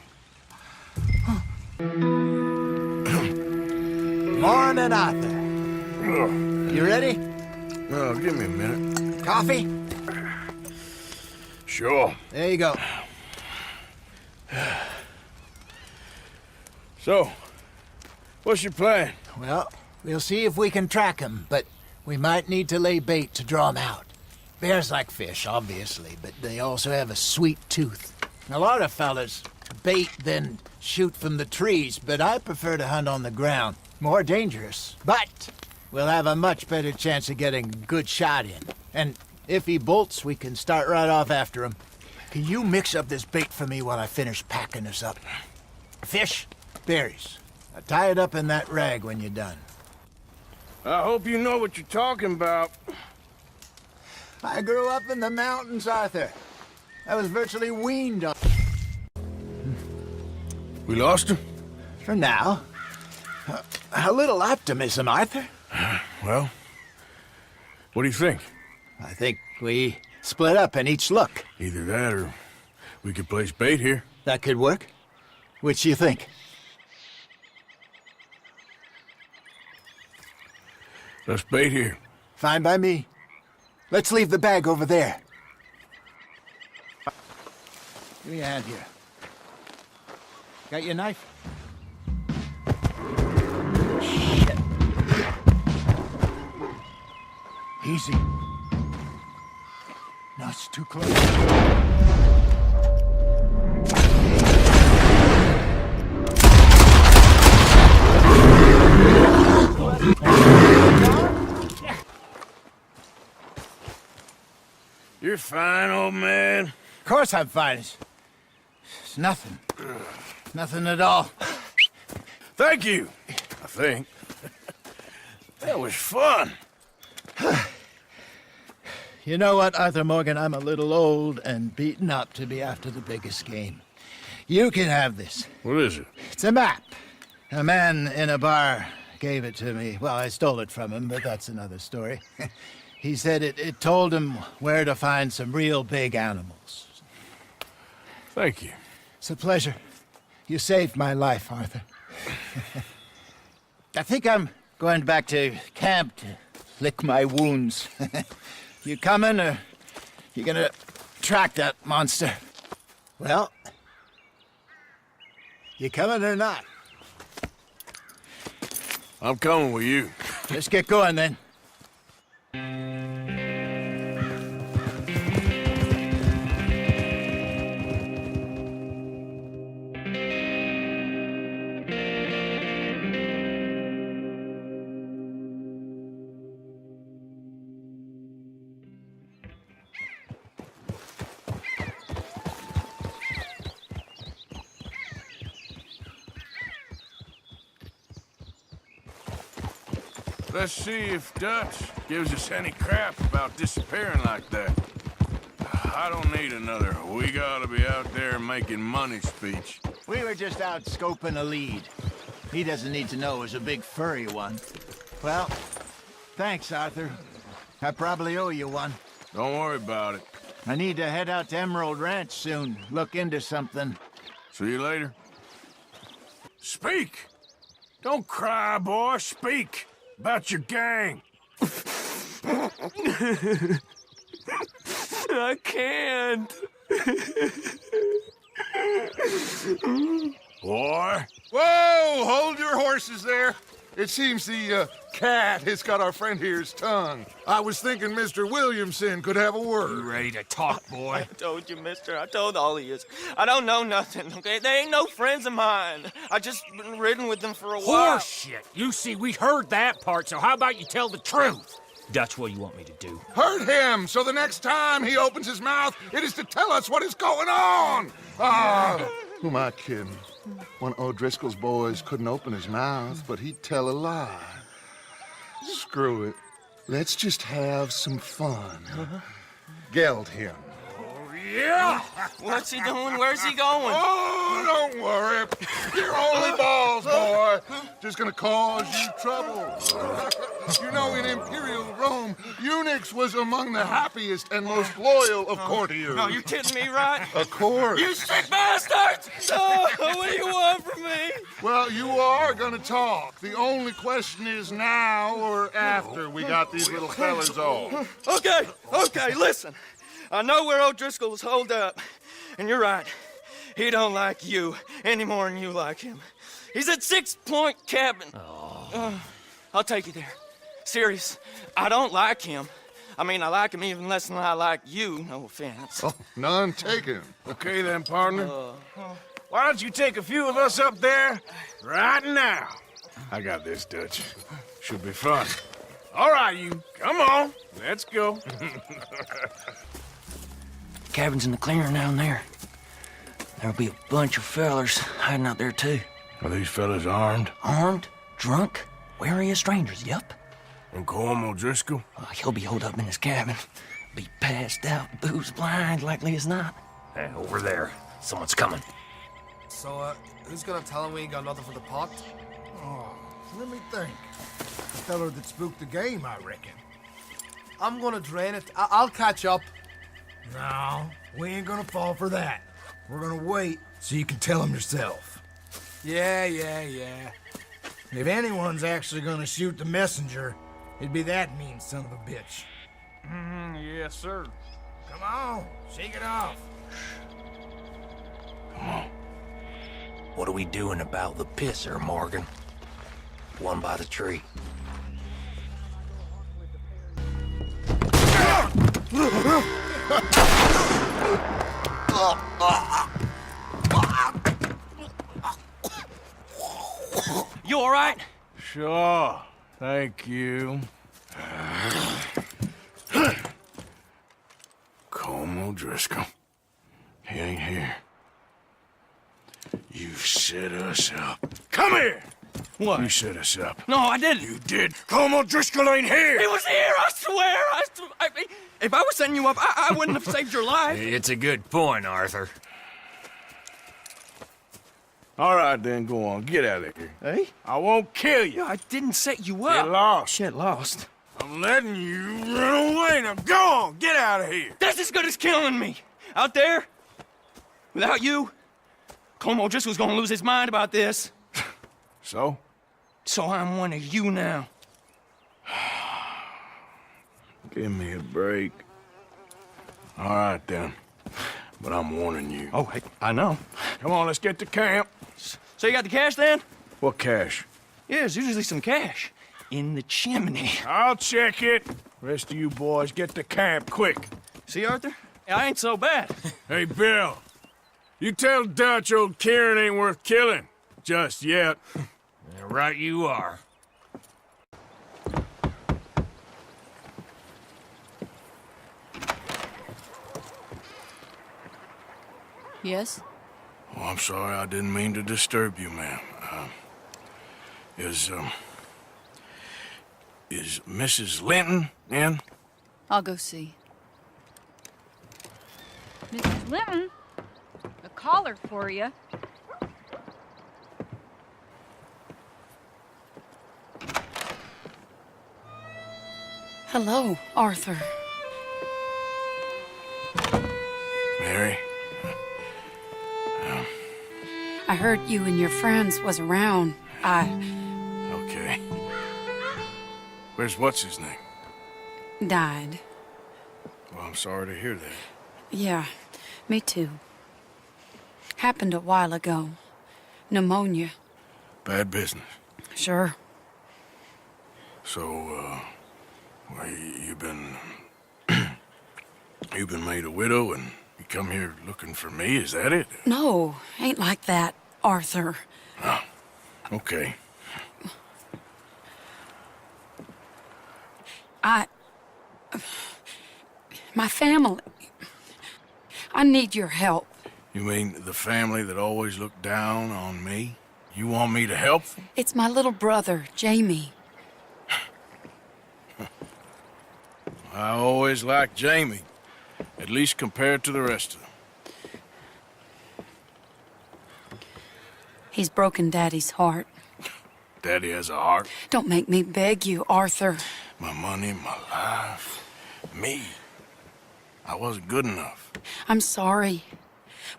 Morning, Arthur. You ready? Oh, give me a minute. Coffee? Sure. There you go. So, what's your plan? Well, we'll see if we can track him, but we might need to lay bait to draw him out. Bears like fish, obviously, but they also have a sweet tooth. A lot of fellas bait then shoot from the trees, but I prefer to hunt on the ground. More dangerous, but we'll have a much better chance of getting a good shot in. And if he bolts, we can start right off after him. Can you mix up this bait for me while I finish packing this up? Fish, berries. Now tie it up in that rag when you're done. I hope you know what you're talking about. I grew up in the mountains, Arthur. I was virtually weaned on... We lost him? For now. A little optimism, Arthur. Well, What do you think? I think we split up and each look. Either that or we could place bait here. That could work. Which do you think? Let's bait here. Fine by me. Let's leave the bag over there. Give me a hand here. Got your knife? Shit. Easy. No, it's too close. You're fine, old man. Of course I'm fine. It's nothing. Nothing at all. Thank you, I think. That was fun. You know what, Arthur Morgan? I'm a little old and beaten up to be after the biggest game. You can have this. What is it? It's a map. A man in a bar gave it to me. Well, I stole it from him, but that's another story. He said it told him where to find some real big animals. Thank you. It's a pleasure. You saved my life, Arthur. I think I'm going back to camp to lick my wounds. You coming, or you gonna track that monster? Well, you coming or not? I'm coming with you. Let's get going, then. Let's see if Dutch gives us any crap about disappearing like that. I don't need another "we gotta be out there making money" speech. We were just out scoping a lead. He doesn't need to know it was a big furry one. Well, thanks, Arthur. I probably owe you one. Don't worry about it. I need to head out to Emerald Ranch soon. Look into something. See you later. Speak! Don't cry, boy. Speak about your gang. I can't. Boy. Whoa! Hold your horses there. It seems the cat has got our friend here's tongue. I was thinking Mr. Williamson could have a word. You ready to talk, boy? I told you, mister. I told all of you. I don't know nothing, okay? They ain't no friends of mine. I just been ridden with them for a while. Horseshit! You see, we heard that part, so how about you tell the truth? Dutch, what do you want me to do? Hurt him, so the next time he opens his mouth, it is to tell us what is going on. Who am I kidding? One of O'Driscoll's boys couldn't open his mouth, but he'd tell a lie. Screw it. Let's just have some fun. Geld him. Yeah! What's he doing? Where's he going? Oh, don't worry. You're only balls, boy. Just gonna cause you trouble. You know, in Imperial Rome, eunuchs was among the happiest and most loyal of courtiers. No, you're kidding me, right? Of course. You sick bastards! Oh, what do you want from me? Well, you are gonna talk. The only question is now or after we got these little fellas off. Okay, listen. I know where O'Driscoll's holed up, and you're right. He don't like you any more than you like him. He's at 6 Point Cabin. I'll take you there. Serious, I don't like him. I mean, I like him even less than I like you, no offense. Oh, none taken. Okay then, partner. Why don't you take a few of us up there right now? I got this, Dutch. Should be fun. All right, you. Come on. Let's go. Cabin's in the clearing down there. There'll be a bunch of fellers hiding out there, too. Are these fellas armed? Armed? Drunk? Wary of strangers, yup. And Colm O'Driscoll? He'll be holed up in his cabin. Be passed out, booze blind, likely as not. Over there. Someone's coming. So, who's gonna tell him we ain't got nothing for the pot? Oh, let me think. The feller that spooked the game, I reckon. I'm gonna drain it. I'll catch up. No, we ain't gonna fall for that. We're gonna wait so you can tell him yourself. Yeah. If anyone's actually gonna shoot the messenger, it'd be that mean son of a bitch. Yes, sir. Come on, shake it off. Come on. What are we doing about the pisser, Morgan? One by the tree. You all right? Sure. Thank you. Colm O'Driscoll. He ain't here. You set us up. Come here! What? You set us up. No, I didn't. You did. Colm O'Driscoll ain't here! He was here, I swear! If I was setting you up, I wouldn't have saved your life. It's a good point, Arthur. All right, then, go on. Get out of here. Hey? I won't kill you. I didn't set you up. Get lost. Get lost. I'm letting you run away. Now go on. Get out of here. That's as good as killing me. Out there, without you, Colm O'Driscoll's gonna lose his mind about this. So? So I'm one of you now. Give me a break. All right, then. But I'm warning you. Oh, hey, I know. Come on, let's get to camp. So you got the cash, then? What cash? Yeah, there's usually some cash. In the chimney. I'll check it. Rest of you boys, get to camp, quick. See, Arthur? I ain't so bad. Hey, Bill. You tell Dutch old Kieran ain't worth killing. Just yet. Right you are. Yes? Oh, I'm sorry. I didn't mean to disturb you, ma'am. Is Mrs. Linton in? I'll go see. Mrs. Linton? A caller for you. Hello, Arthur. Mary? I heard you and your friends was around. Okay. Where's what's-his-name? Died. Well, I'm sorry to hear that. Yeah, me too. Happened a while ago. Pneumonia. Bad business. Sure. So, well, you've been... you've been made a widow and you come here looking for me, is that it? No, ain't like that, Arthur. Oh, okay. My family. I need your help. You mean the family that always looked down on me? You want me to help them? It's my little brother, Jamie. I always liked Jamie, at least compared to the rest of them. He's broken Daddy's heart. Daddy has a heart. Don't make me beg you, Arthur. My money, my life, me. I wasn't good enough. I'm sorry.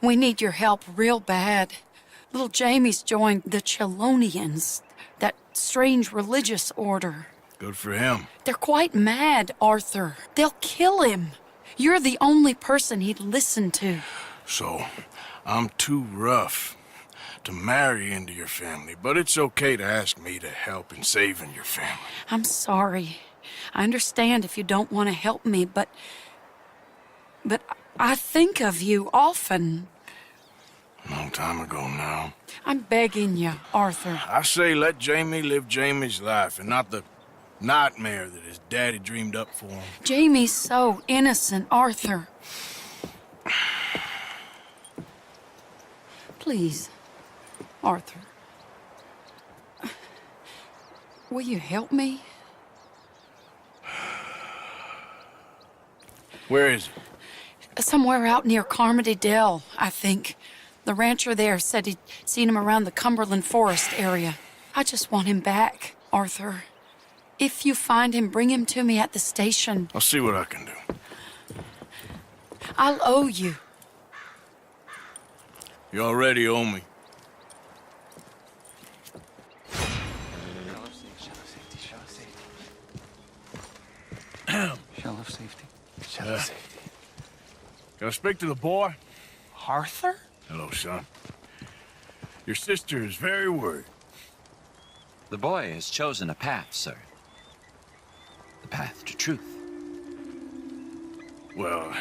We need your help real bad. Little Jamie's joined the Chelonians, that strange religious order. Good for him. They're quite mad, Arthur. They'll kill him. You're the only person he'd listen to. So, I'm too rough to marry into your family, but it's okay to ask me to help in saving your family. I'm sorry. I understand if you don't want to help me, but I think of you often. Long time ago now. I'm begging you, Arthur. I say let Jamie live Jamie's life and not the nightmare that his daddy dreamed up for him. Jamie's so innocent, Arthur. Please, Arthur. Will you help me? Where is he? Somewhere out near Carmody Dell, I think. The rancher there said he'd seen him around the Cumberland Forest area. I just want him back, Arthur. If you find him, bring him to me at the station. I'll see what I can do. I'll owe you. You already owe me. Shell of safety. Shell of safety. Can I speak to the boy? Arthur? Hello, son. Your sister is very worried. The boy has chosen a path, sir. The path to truth. Well,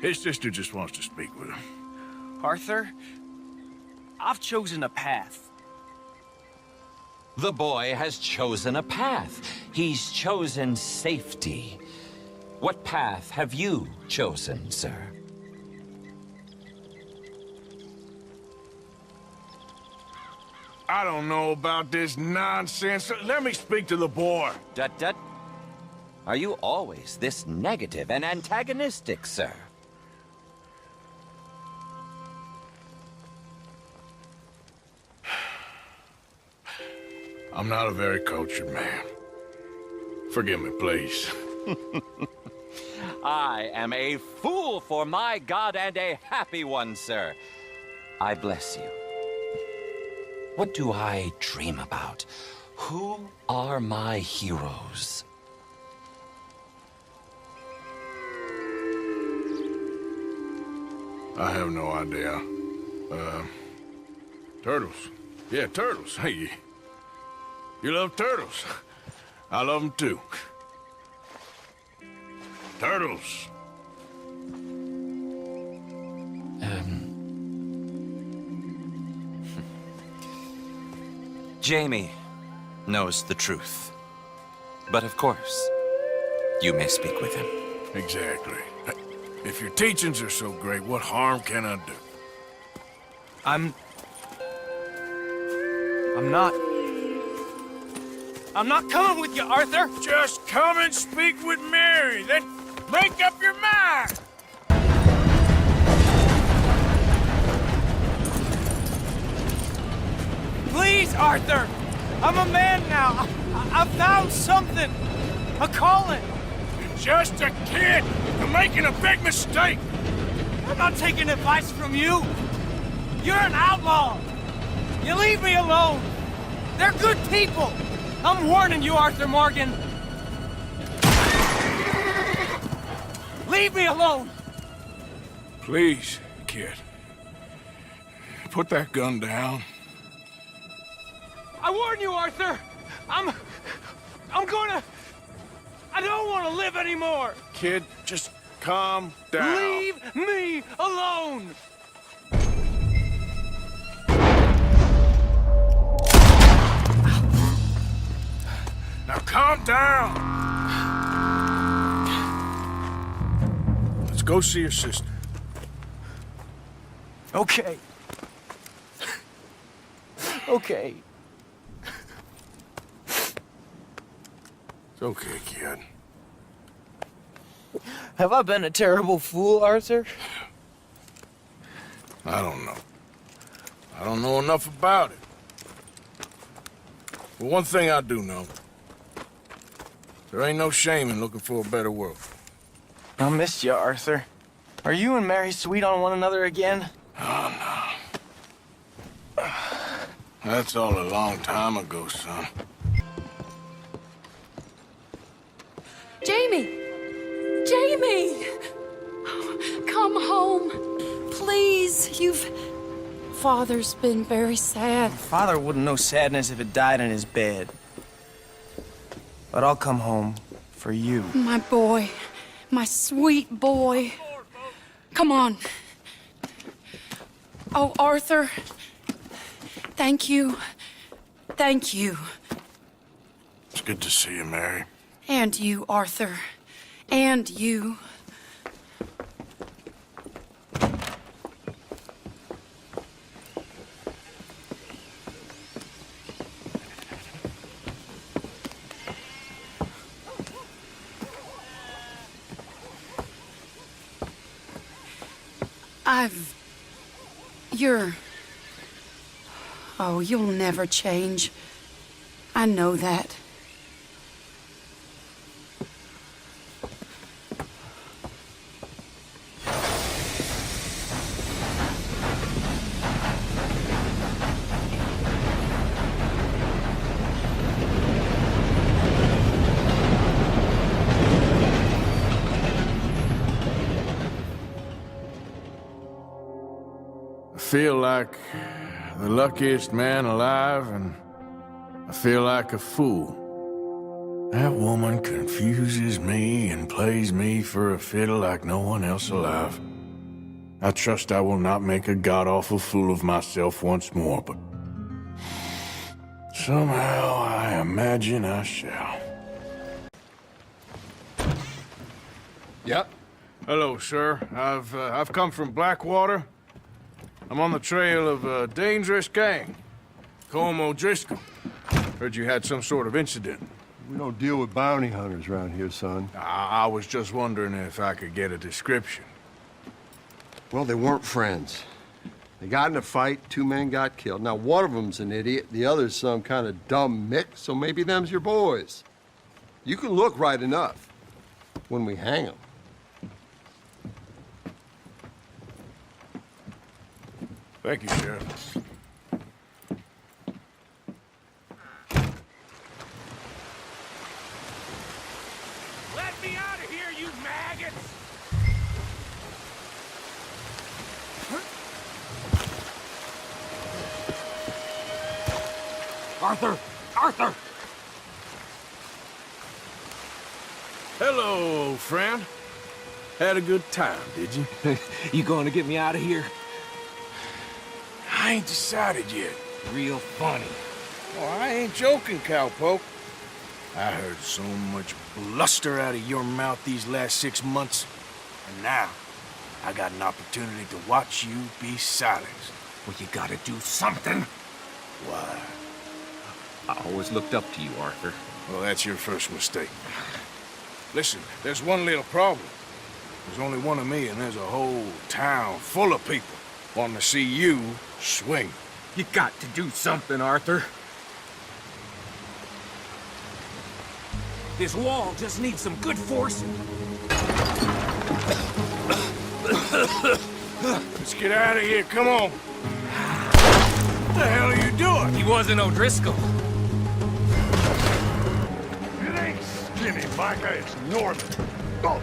his sister just wants to speak with him. Arthur, I've chosen a path. The boy has chosen a path. He's chosen safety. What path have you chosen, sir? I don't know about this nonsense. Let me speak to the boy. Dut. Are you always this negative and antagonistic, sir? I'm not a very cultured man. Forgive me, please. I am a fool for my God and a happy one, sir. I bless you. What do I dream about? Who are my heroes? I have no idea. Turtles. Yeah, turtles. Hey, you love turtles. I love them too. Turtles. Jamie knows the truth. But of course, you may speak with him. Exactly. If your teachings are so great, what harm can I do? I'm not coming with you, Arthur! Just come and speak with Mary, then make up your mind! Please, Arthur! I'm a man now. I found something. A calling. You're just a kid. You're making a big mistake. I'm not taking advice from you. You're an outlaw. You leave me alone. They're good people. I'm warning you, Arthur Morgan. Leave me alone. Please, kid. Put that gun down. I warn you, Arthur. I don't want to live anymore. Kid, just calm down. Leave me alone. Now calm down. Let's go see your sister. Okay. Okay. It's okay, kid. Have I been a terrible fool, Arthur? I don't know. I don't know enough about it. But one thing I do know. There ain't no shame in looking for a better world. I missed you, Arthur. Are you and Mary sweet on one another again? Oh, no. That's all a long time ago, son. Jamie! Jamie! Come home. Please, Father's been very sad. Father wouldn't know sadness if it died in his bed. But I'll come home for you. My boy. My sweet boy. Come on. Oh, Arthur. Thank you. Thank you. It's good to see you, Mary. And you, Arthur. And you. Oh, you'll never change. I know that. I feel like the luckiest man alive, and I feel like a fool. That woman confuses me and plays me for a fiddle like no one else alive. I trust I will not make a god-awful fool of myself once more, but somehow I imagine I shall. Yep. Hello, sir. I've come from Blackwater. I'm on the trail of a dangerous gang. Colm O'Driscoll. Heard you had some sort of incident. We don't deal with bounty hunters around here, son. I was just wondering if I could get a description. Well, they weren't friends. They got in a fight, 2 men got killed. Now, one of them's an idiot, the other's some kind of dumb mick, so maybe them's your boys. You can look right enough when we hang them. Thank you, Sheriff. Let me out of here, you maggots! Arthur! Arthur! Hello, old friend. Had a good time, did you? You going to get me out of here? I ain't decided yet. Real funny. Oh, I ain't joking, cowpoke. I heard so much bluster out of your mouth these last 6 months, and now I got an opportunity to watch you be silenced. Well, you gotta do something. Why? I always looked up to you, Arthur. Well, that's your first mistake. Listen, there's one little problem. There's only one of me, and there's a whole town full of people wanting to see you swing. You got to do something, Arthur. This wall just needs some good forcing. Let's get out of here, come on. What the hell are you doing? He wasn't O'Driscoll. It ain't Skinny, Micah, it's Norman. Oh.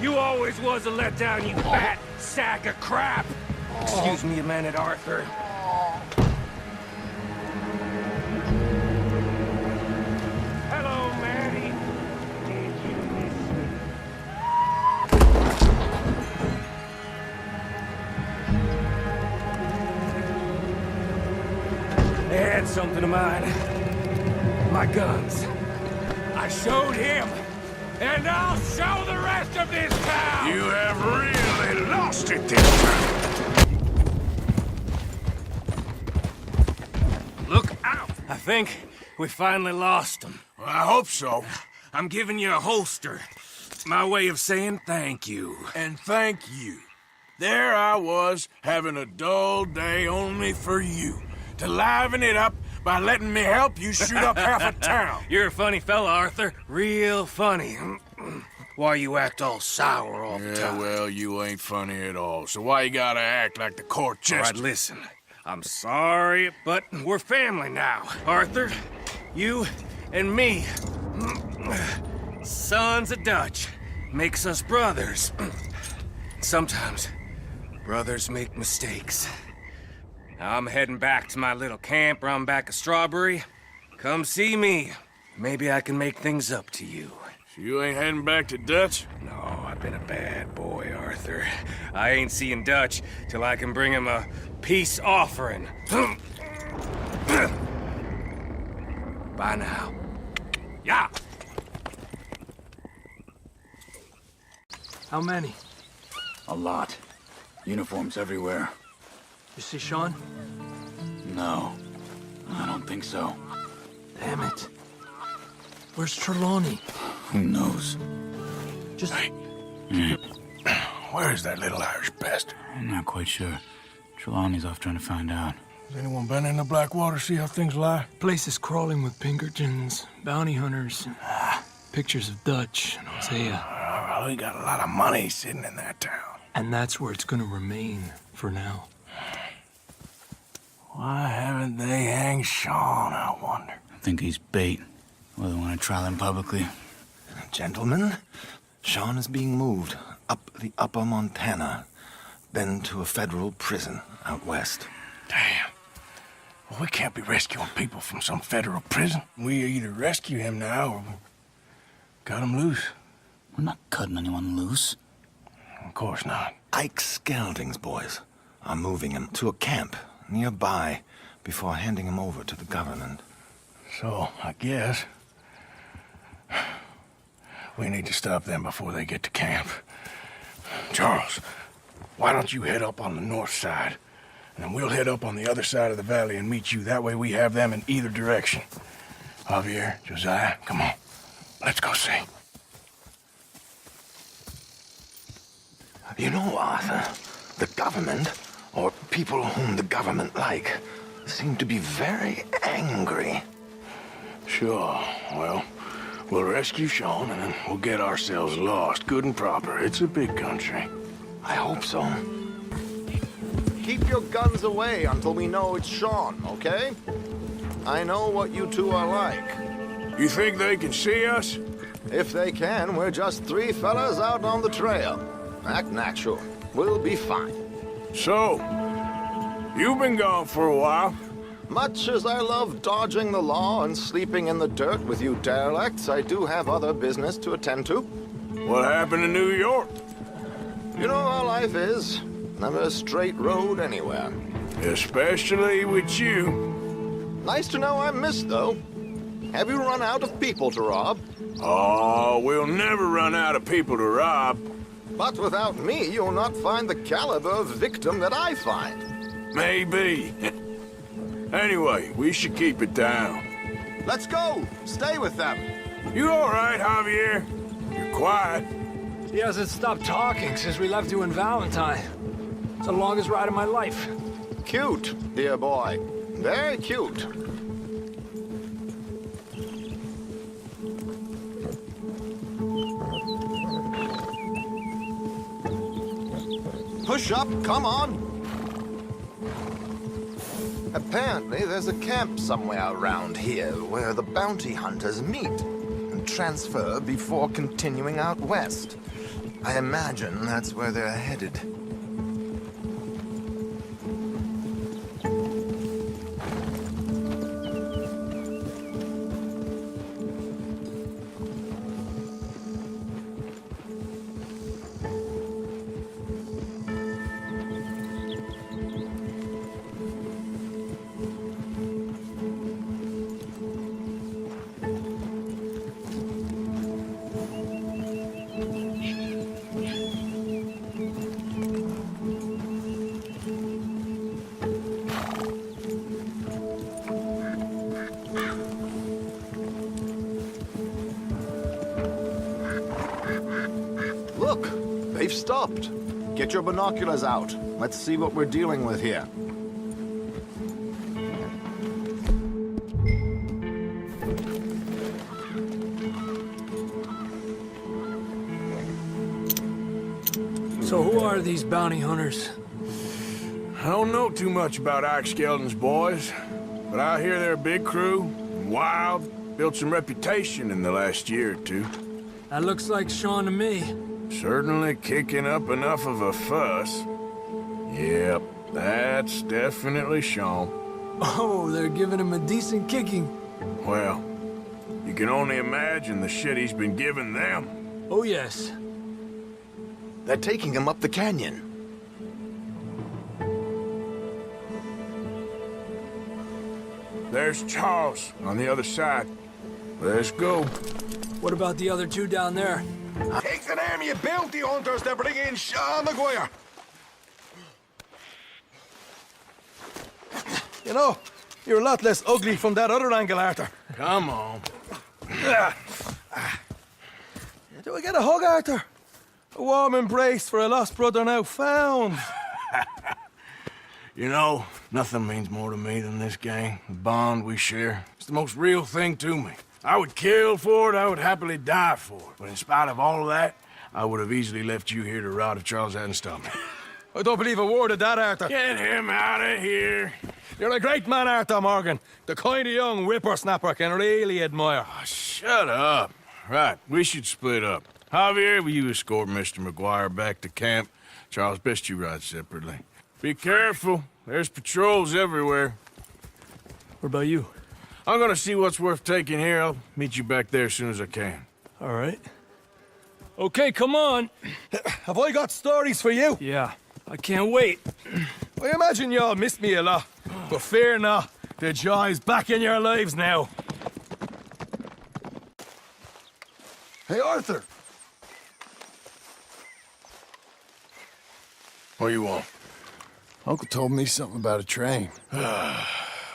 You always was a letdown, you fat sack of crap. Excuse me a minute, Arthur. Hello, Manny. Did you miss me? They had something of mine. My guns. I showed him, and I'll show the rest of this town! You have really lost it this time. Look out! I think we finally lost him. Well, I hope so. I'm giving you a holster. It's my way of saying thank you. And thank you. There I was, having a dull day only for you. To liven it up by letting me help you shoot up half a town. You're a funny fella, Arthur. Real funny. Why you act all sour all the time? Yeah, well, you ain't funny at all. So why you gotta act like the court jester? All right, listen. I'm sorry, but we're family now. Arthur, you and me. Sons of Dutch. Makes us brothers. Sometimes brothers make mistakes. I'm heading back to my little camp around back of Strawberry. Come see me. Maybe I can make things up to you. So you ain't heading back to Dutch? No, I've been a bad boy, Arthur. I ain't seeing Dutch till I can bring him a peace offering. Bye now. Yeah. How many? A lot. Uniforms everywhere. You see Sean? No, I don't think so. Damn it. Where's Trelawney? Who knows? Just... Where's that little Irish bastard? I'm not quite sure. Trelawney's off trying to find out. Has anyone been in the Blackwater, see how things lie? Place is crawling with Pinkertons, bounty hunters, pictures of Dutch and Hosea. Well, we got a lot of money sitting in that town. And that's where it's gonna remain for now. Why haven't they hanged Sean, I wonder? I think he's bait. Well, they want to trial him publicly. Gentlemen, Sean is being moved up the upper Montana. then to a federal prison out west. Damn. Well, we can't be rescuing people from some federal prison. We either rescue him now or we cut him loose. We're not cutting anyone loose. Of course not. Ike Skelding's boys are moving him to a camp nearby before handing him over to the government. So, I guess we need to stop them before they get to camp. Charles, why don't you head up on the north side, and then we'll head up on the other side of the valley and meet you. That way we have them in either direction. Javier, Josiah, come on. Let's go see. You know, Arthur, the government, or people whom the government like, seem to be very angry. Sure. Well, we'll rescue Sean, and then we'll get ourselves lost, good and proper. It's a big country. I hope so. Keep your guns away until we know it's Sean, okay? I know what you two are like. You think they can see us? If they can, we're just three fellas out on the trail. Act natural. We'll be fine. So, you've been gone for a while. Much as I love dodging the law and sleeping in the dirt with you derelicts, I do have other business to attend to. What happened in New York? You know how life is. Never a straight road anywhere. Especially with you. Nice to know I'm missed, though. Have you run out of people to rob? Oh, we'll never run out of people to rob. But without me, you'll not find the caliber of victim that I find. Maybe. Anyway, we should keep it down. Let's go! Stay with them! You all right, Javier? You're quiet. He hasn't stopped talking since we left you in Valentine. It's the longest ride of my life. Cute, dear boy. Very cute. Push up, come on! Apparently, there's a camp somewhere around here where the bounty hunters meet and transfer before continuing out west. I imagine that's where they're headed. Look, they've stopped. Get your binoculars out. Let's see what we're dealing with here. So who are these bounty hunters? I don't know too much about Ike Skelding's boys, but I hear they're a big crew, wild, built some reputation in the last year or two. That looks like Sean to me. Certainly kicking up enough of a fuss. Yep, that's definitely Sean. Oh, they're giving him a decent kicking. Well, you can only imagine the shit he's been giving them. Oh, yes. They're taking him up the canyon. There's Charles on the other side. Let's go. What about the other two down there? Take the name of your bounty hunters to bring in Sean McGuire. You know, you're a lot less ugly from that other angle, Arthur. Come on. Do I get a hug, Arthur? A warm embrace for a lost brother now found. You know, nothing means more to me than this gang, the bond we share. It's the most real thing to me. I would kill for it, I would happily die for it. But in spite of all of that, I would have easily left you here to rot if Charles hadn't stopped me. I don't believe a word of that, Arthur. Get him out of here. You're a great man, Arthur Morgan. The kind of young whippersnapper I can really admire. Oh, shut up. Right, we should split up. Javier, will you escort Mr. McGuire back to camp? Charles, best you ride separately. Be careful. There's patrols everywhere. What about you? I'm gonna see what's worth taking here. I'll meet you back there as soon as I can. All right. Okay, come on. Have I got stories for you? Yeah, I can't wait. I imagine y'all missed me a lot, but fear not, the joy's back in your lives now. Hey, Arthur. What do you want? Uncle told me something about a train.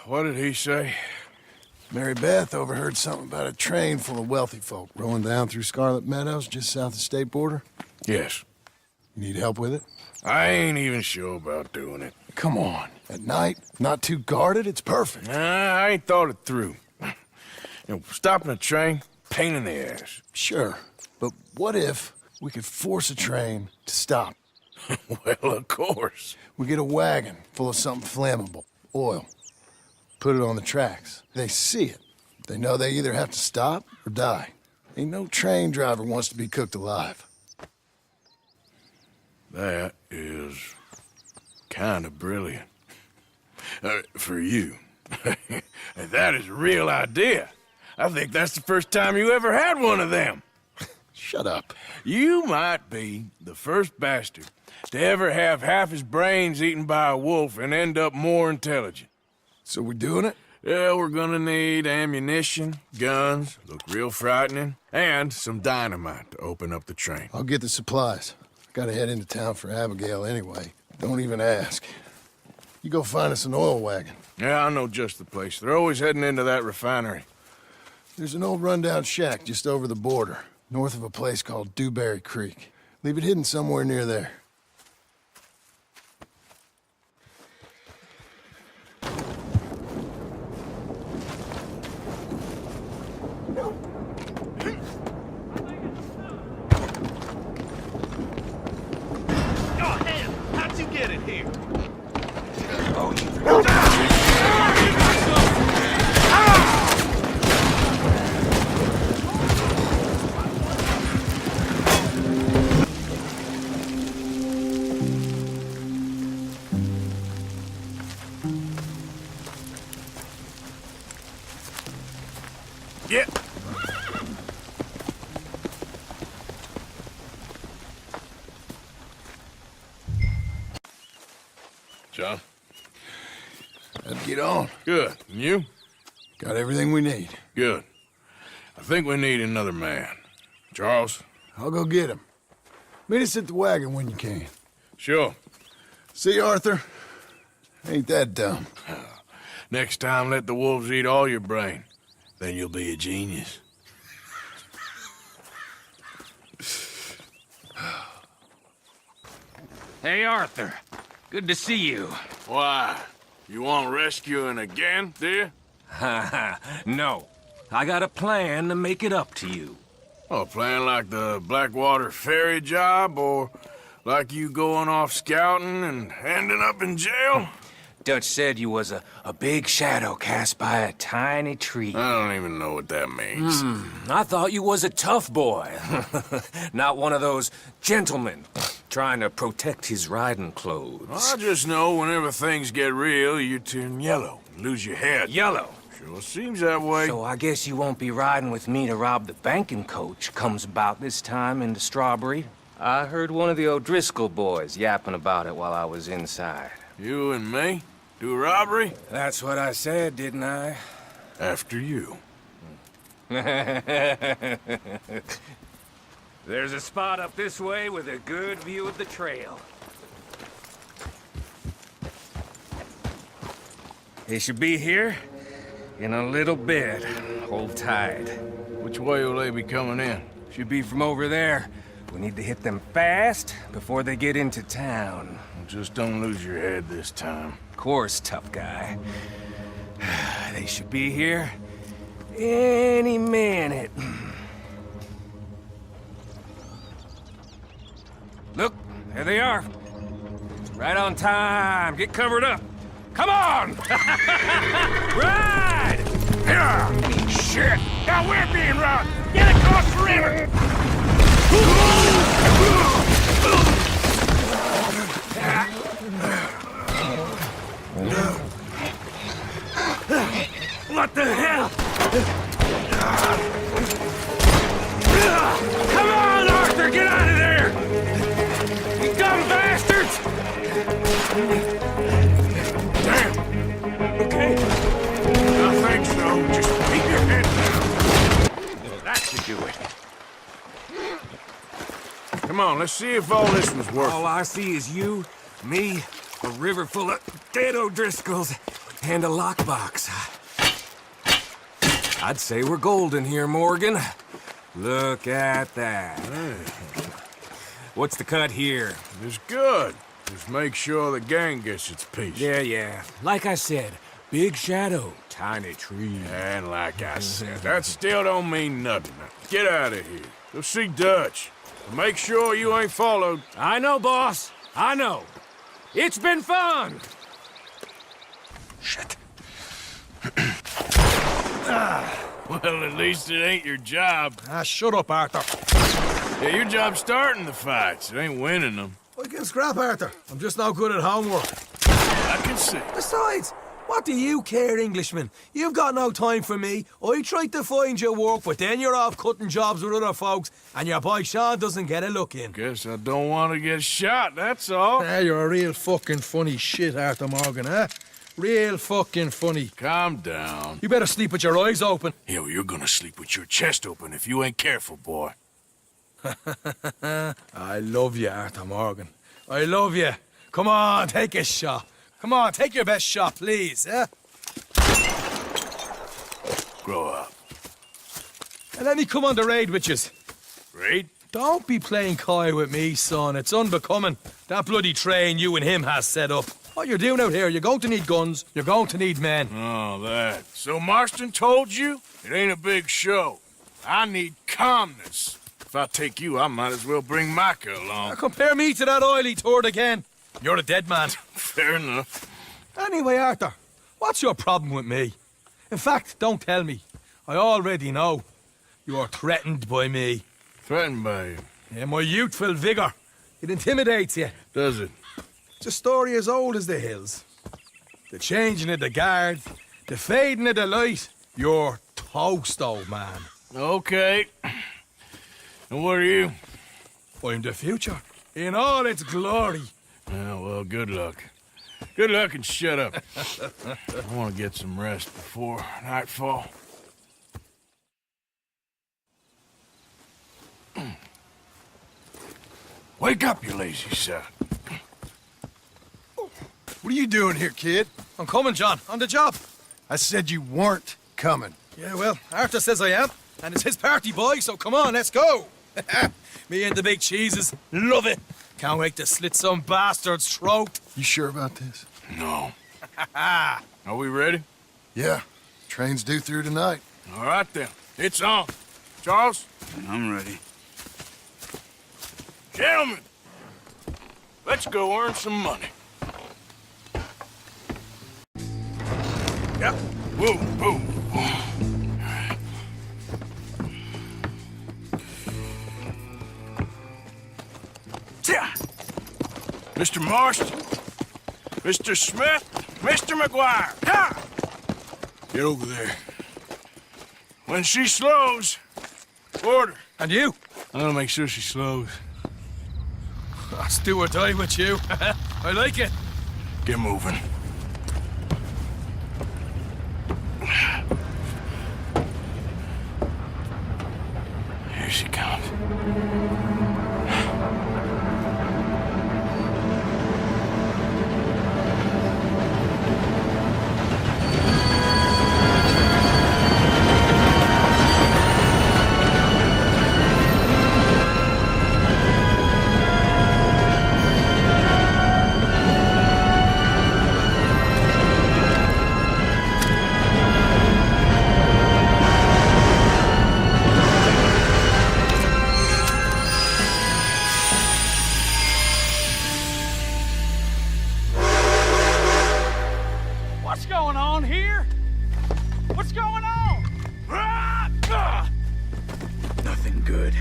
What did he say? Mary Beth overheard something about a train full of wealthy folk rolling down through Scarlet Meadows just south of the state border. Yes. You need help with it? I ain't even sure about doing it. Come on. At night, not too guarded, it's perfect. I ain't thought it through. Stopping a train, pain in the ass. Sure, but what if we could force a train to stop? Well, of course. We get a wagon full of something flammable, oil. Put it on the tracks. They see it. They know they either have to stop or die. Ain't no train driver wants to be cooked alive. That is kind of brilliant. For you. That is a real idea. I think that's the first time you ever had one of them. Shut up. You might be the first bastard to ever have half his brains eaten by a wolf and end up more intelligent. So we're doing it? Yeah, we're gonna need ammunition, guns, look real frightening, and some dynamite to open up the train. I'll get the supplies. Gotta head into town for Abigail anyway. Don't even ask. You go find us an oil wagon. Yeah, I know just the place. They're always heading into that refinery. There's an old rundown shack just over the border, north of a place called Dewberry Creek. Leave it hidden somewhere near there. Yeah. John? Let's get on. Good. And you? Got everything we need. Good. I think we need another man. Charles? I'll go get him. Meet us at the wagon when you can. Sure. See, Arthur? Ain't that dumb. Next time, let the wolves eat all your brain. Then you'll be a genius. Hey, Arthur. Good to see you. Why? You want rescuing again, do you? No. I got a plan to make it up to you. Oh, a plan like the Blackwater ferry job, or like you going off scouting and ending up in jail? Dutch said you was a big shadow cast by a tiny tree. I don't even know what that means. I thought you was a tough boy. Not one of those gentlemen trying to protect his riding clothes. I just know whenever things get real, you turn yellow, lose your head. Yellow? Sure seems that way. So I guess you won't be riding with me to rob the banking coach comes about this time in the Strawberry. I heard one of the O'Driscoll boys yapping about it while I was inside. You and me? Do a robbery? That's what I said, didn't I? After you. There's a spot up this way with a good view of the trail. They should be here in a little bit. Hold tight. Which way will they be coming in? Should be from over there. We need to hit them fast before they get into town. Just don't lose your head this time. Of course, tough guy. They should be here any minute. Look, there they are. Right on time. Get covered up. Come on! Ride! Yeah. Shit! Now we're being robbed! Get across the river! What the hell? Come on, Arthur, get out of there! You dumb bastards! Damn. Okay? I think so. Just keep your head down. That should do it. Come on, let's see if all this was worth it. All I see is you, me, a river full of dead O'Driscolls, and a lockbox. I'd say we're golden here, Morgan. Look at that. What's the cut here? It's good. Just make sure the gang gets its piece. Yeah. Like I said, big shadow, tiny tree. And like I said, that still don't mean nothing. Now, get out of here. Go see Dutch. Make sure you ain't followed. I know, boss. I know. It's been fun. Shit. Well, at least it ain't your job. Shut up, Arthur. Yeah, your job's starting the fights. It ain't winning them. I can scrap, Arthur. I'm just no good at homework. I can see. Besides, what do you care, Englishman? You've got no time for me. I tried to find you work, but then you're off cutting jobs with other folks, and your boy Sean doesn't get a look in. Guess I don't want to get shot, that's all. You're a real fucking funny shit, Arthur Morgan, eh? Real fucking funny. Calm down. You better sleep with your eyes open. Yeah, well, you're gonna sleep with your chest open if you ain't careful, boy. I love you, Arthur Morgan. I love you. Come on, take a shot. Come on, take your best shot, please, eh? Grow up. And let me come on the raid with yous. Raid? Don't be playing coy with me, son. It's unbecoming. That bloody train you and him has set up. What you're doing out here, you're going to need guns, you're going to need men. Oh, that. So Marston told you? It ain't a big show. I need calmness. If I take you, I might as well bring Micah along. Now compare me to that oily turd again. You're a dead man. Fair enough. Anyway, Arthur, what's your problem with me? In fact, don't tell me. I already know. You're threatened by me. Threatened by you? Yeah, my youthful vigor. It intimidates you. Does it? It's a story as old as the hills. The changing of the guard, the fading of the light. You're toast, old man. Okay. And what are you? I'm the future, in all its glory. Yeah, well, good luck. Good luck and shut up. I want to get some rest before nightfall. Wake up, you lazy son. What are you doing here, kid? I'm coming, John. On the job. I said you weren't coming. Yeah, well, Arthur says I am. And it's his party, boy, so come on, let's go. Me and the big cheeses. Love it. Can't wait to slit some bastard's throat. You sure about this? No. Are we ready? Yeah. Train's due through tonight. All right, then. It's on. Charles? I'm ready. Gentlemen, let's go earn some money. Yep. Whoa, whoa. Mr. Marston, Mr. Smith, Mr. McGuire, ha! Get over there. When she slows, order. And you? I'm gonna make sure she slows. I'll do or die with you. I like it. Get moving. Here she comes. Nothing good.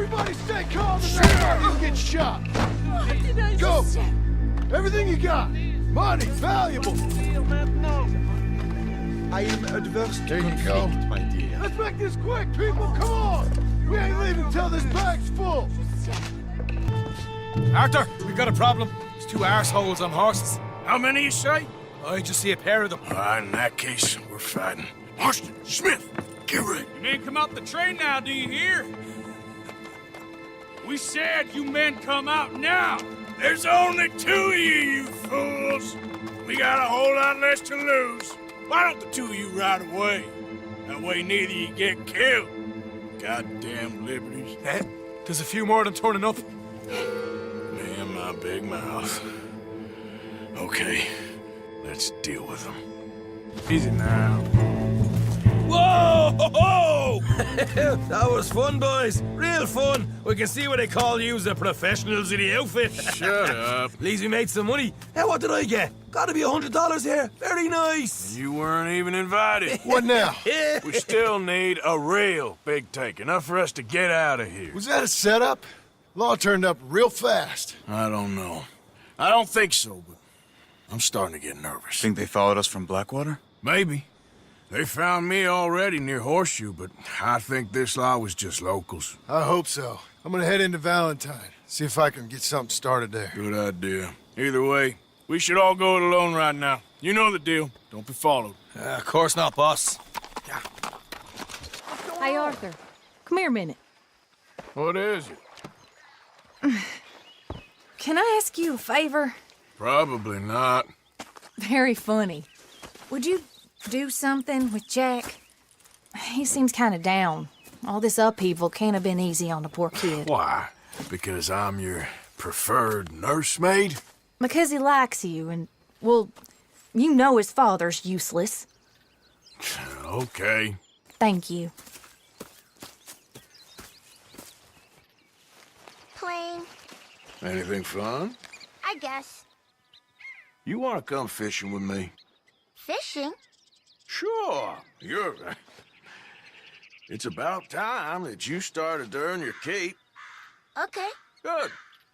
Everybody stay calm and not get shot. Go! Everything you got. Money, valuable. I am adverse to There you go. conflict, my dear. Let's make this quick, people. Come on. We ain't leaving till this bag's full. Arthur, we've got a problem. There's two arseholes on horses. How many you say? I just see a pair of them. All right, in that case, we're fighting. Marston, Smith, get ready. You men come out the train now, do you hear? We said you men come out now. There's only two of you fools. We got a whole lot less to lose. Why don't the two of you ride away? That way neither of you get killed. Goddamn liberties. Eh? There's a few more than turning up. Me and my big mouth. Okay, let's deal with them. Easy now. Whoa! Ho, ho! That was fun, boys. Real fun. We can see what they call you the professionals of the outfit. Shut up. At least we made some money. Hey, what did I get? Gotta be $100 here. Very nice. You weren't even invited. What now? We still need a real big take. Enough for us to get out of here. Was that a setup? Law turned up real fast. I don't know. I don't think so, but I'm starting to get nervous. Think they followed us from Blackwater? Maybe. They found me already near Horseshoe, but I think this lot was just locals. I hope so. I'm gonna head into Valentine. See if I can get something started there. Good idea. Either way, we should all go it alone right now. You know the deal. Don't be followed. Of course not, boss. Hey, Arthur. Come here a minute. What is it? Can I ask you a favor? Probably not. Very funny. Would you do something with Jack? He seems kind of down. All this upheaval can't have been easy on the poor kid. Why? Because I'm your preferred nursemaid? Because he likes you, and, well, you know his father's useless. Okay. Thank you. Playing, Anything fun? I guess. You want to come fishing with me? Fishing? Sure. It's about time that you started to earn your keep. Okay. Good.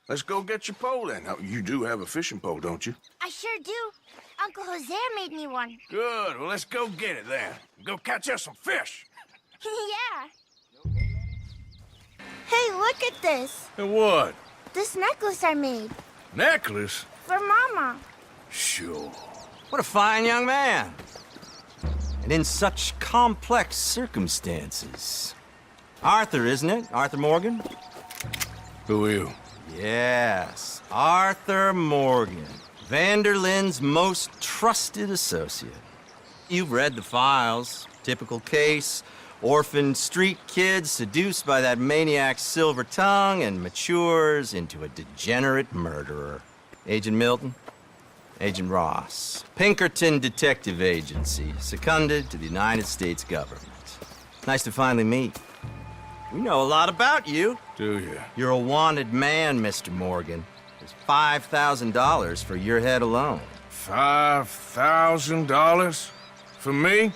Let's go get your pole then. Now, you do have a fishing pole, don't you? I sure do. Uncle Jose made me one. Good. Well, let's go get it then. Go catch us some fish. Yeah. Hey, look at this. And what? This necklace I made. Necklace? For Mama. Sure. What a fine young man. And in such complex circumstances. Arthur, isn't it? Arthur Morgan? Who are you? Yes, Arthur Morgan. Van-der-Linde's most trusted associate. You've read the files. Typical case. Orphaned street kid seduced by that maniac's silver tongue and matures into a degenerate murderer. Agent Milton? Agent Ross. Pinkerton Detective Agency, seconded to the United States government. Nice to finally meet. We know a lot about you. Do you? You're a wanted man, Mr. Morgan. There's $5,000 for your head alone. $5,000? For me?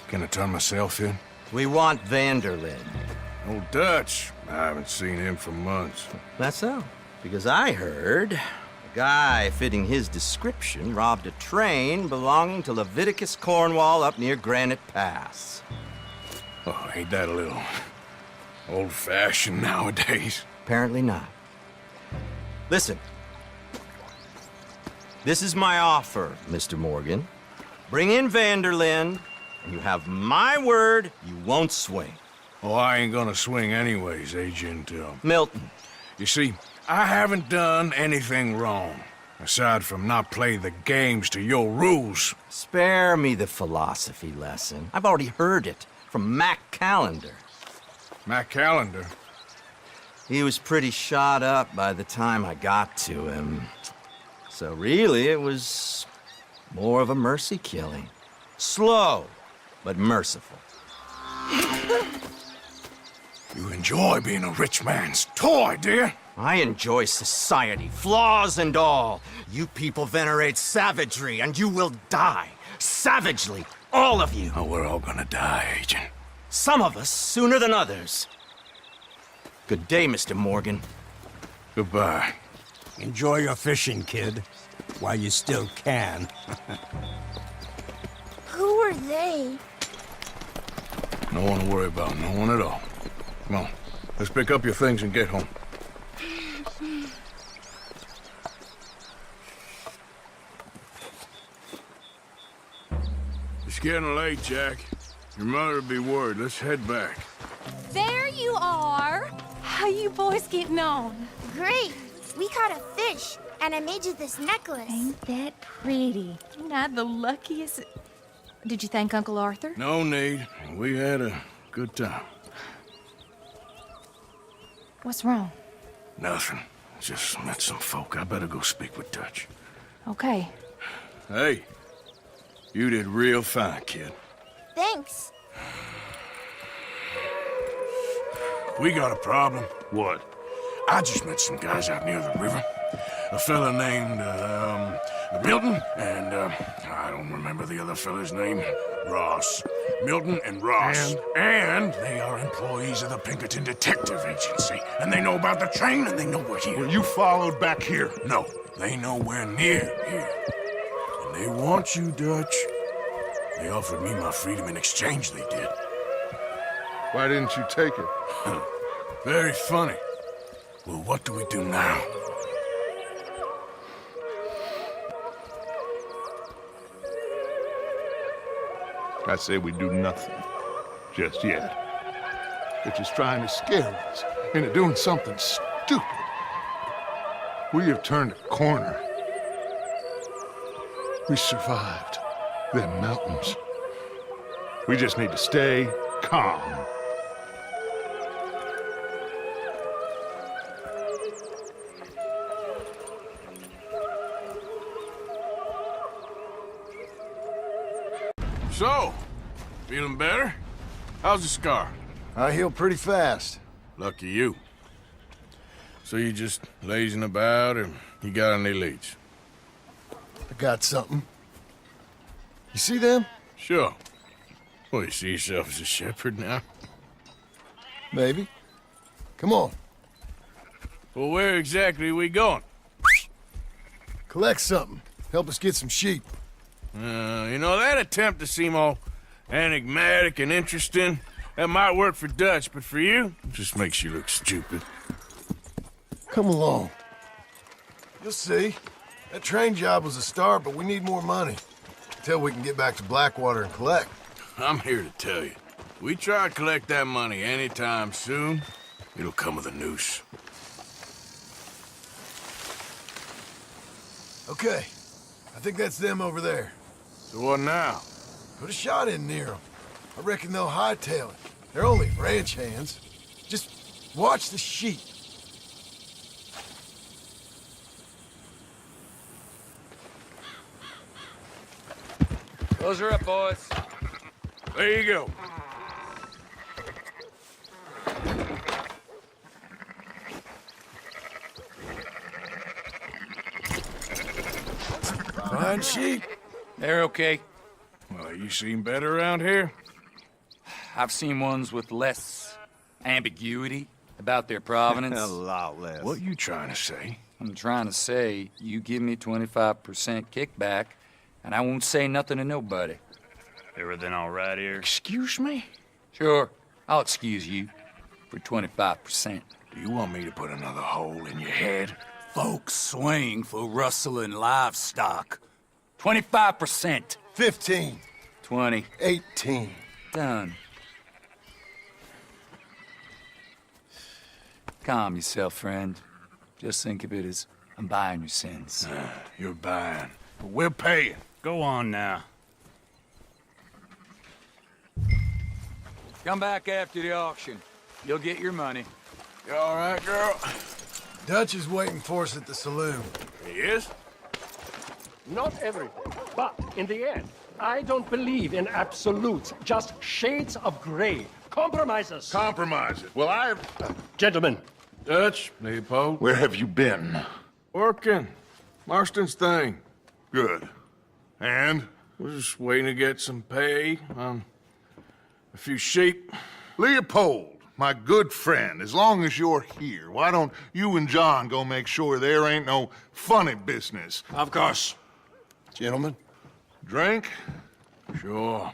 Can I turn myself in? We want Van-der-Linde. Old Dutch. I haven't seen him for months. That's so. Because I heard a guy fitting his description robbed a train belonging to Leviticus Cornwall up near Granite Pass. Oh, ain't that a little old-fashioned nowadays? Apparently not. Listen. This is my offer, Mr. Morgan. Bring in Van-der-Linde, and you have my word you won't swing. Oh, I ain't gonna swing anyways, Agent Milton. You see, I haven't done anything wrong, aside from not play the games to your rules. Spare me the philosophy lesson. I've already heard it from Mac Callender. Mac Callender? He was pretty shot up by the time I got to him. So really, it was more of a mercy killing. Slow, but merciful. You enjoy being a rich man's toy, dear. I enjoy society, flaws and all. You people venerate savagery, and you will die. Savagely, all of you. Oh, we're all gonna die, Agent. Some of us sooner than others. Good day, Mr. Morgan. Goodbye. Enjoy your fishing, kid, while you still can. Who are they? No one to worry about, no one at all. Come on, let's pick up your things and get home. It's getting late, Jack. Your mother'll be worried. Let's head back. There you are! How you boys getting on? Great. We caught a fish, and I made you this necklace. Ain't that pretty? Ain't I the luckiest? Did you thank Uncle Arthur? No need. We had a good time. What's wrong? Nothing. Just met some folk. I better go speak with Dutch. Okay. Hey, you did real fine, kid. Thanks. We got a problem. What? I just met some guys out near the river. A fella named, Milton, and, I don't remember the other fella's name. Ross. Milton and Ross. And they are employees of the Pinkerton Detective Agency. And they know about the train, and they know we're here. Well, you followed back here? No, they know we're near here. And they want you, Dutch. They offered me my freedom in exchange, they did. Why didn't you take it? Very funny. Well, what do we do now? I say we do nothing. Just yet. They're just trying to scare us into doing something stupid. We have turned a corner. We survived them mountains. We just need to stay calm. So, feeling better? How's the scar? I heal pretty fast. Lucky you. So you just lazing about, or you got any leads? I got something. You see them? Sure. Well, you see yourself as a shepherd now? Maybe. Come on. Well, where exactly are we going? Collect something. Help us get some sheep. You know, that attempt to seem all enigmatic and interesting, that might work for Dutch, but for you, it just makes you look stupid. Come along. You'll see. That train job was a start, but we need more money. Until we can get back to Blackwater and collect. I'm here to tell you. We try to collect that money anytime soon, it'll come with a noose. Okay. I think that's them over there. So what now? Put a shot in near them. I reckon they'll hightail it. They're only ranch hands. Just watch the sheep. Close her up, boys. There you go. Fine sheep. They're okay. Well, you seem better around here? I've seen ones with less ambiguity about their provenance. A lot less. What you trying to say? I'm trying to say, you give me 25% kickback, and I won't say nothing to nobody. Everything all right here? Excuse me? Sure, I'll excuse you for 25%. Do you want me to put another hole in your head? Folks swing for rustling livestock. 25%. 15. 20. 18. Done. Calm yourself, friend. Just think of it as I'm buying your sins. You're buying, but we're paying. Go on now. Come back after the auction. You'll get your money. You all right, girl? Dutch is waiting for us at the saloon. He is? Not everything, but in the end, I don't believe in absolutes, just shades of gray. Compromises. Compromises. Well, Gentlemen. Dutch, Leopold. Where have you been? Working. Marston's thing. Good. And? We're just waiting to get some pay on a few sheep. Leopold, my good friend, as long as you're here, why don't you and John go make sure there ain't no funny business? Of course. Gentlemen, drink? Sure.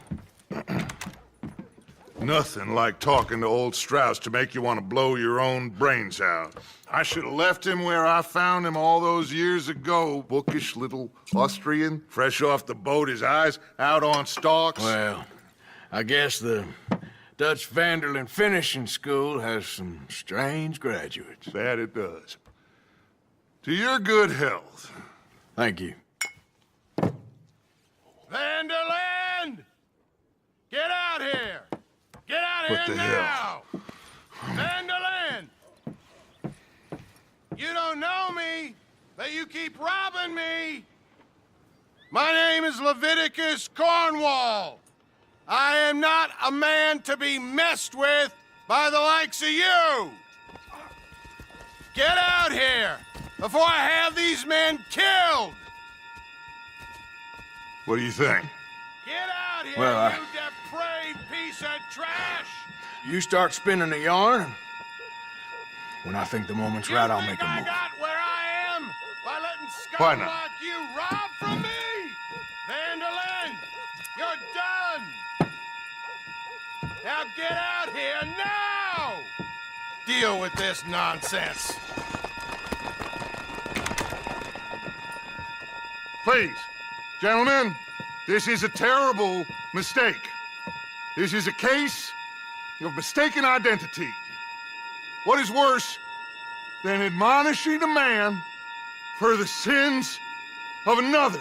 Nothing like talking to old Strauss to make you want to blow your own brains out. I should have left him where I found him all those years ago. Bookish little Austrian, fresh off the boat, his eyes out on stalks. Well, I guess the Dutch Van-der-Linde finishing school has some strange graduates. That it does. To your good health. Thank you. Van-der-Linde! Get out here! Get out What here the now! Van-der-Linde! You don't know me, but you keep robbing me! My name is Leviticus Cornwall. I am not a man to be messed with by the likes of you! Get out here before I have these men killed! What do you think? Get out here, Well, you depraved piece of trash! You start spinning the yarn. When I think the moment's right, I'll make a I move. got where I am by letting Why scum not? like you rob from me! Van-der-Linde, you're done! Now get out here now! Deal with this nonsense. Please, gentlemen, this is a terrible mistake. This is a case of mistaken identity. What is worse than admonishing a man for the sins of another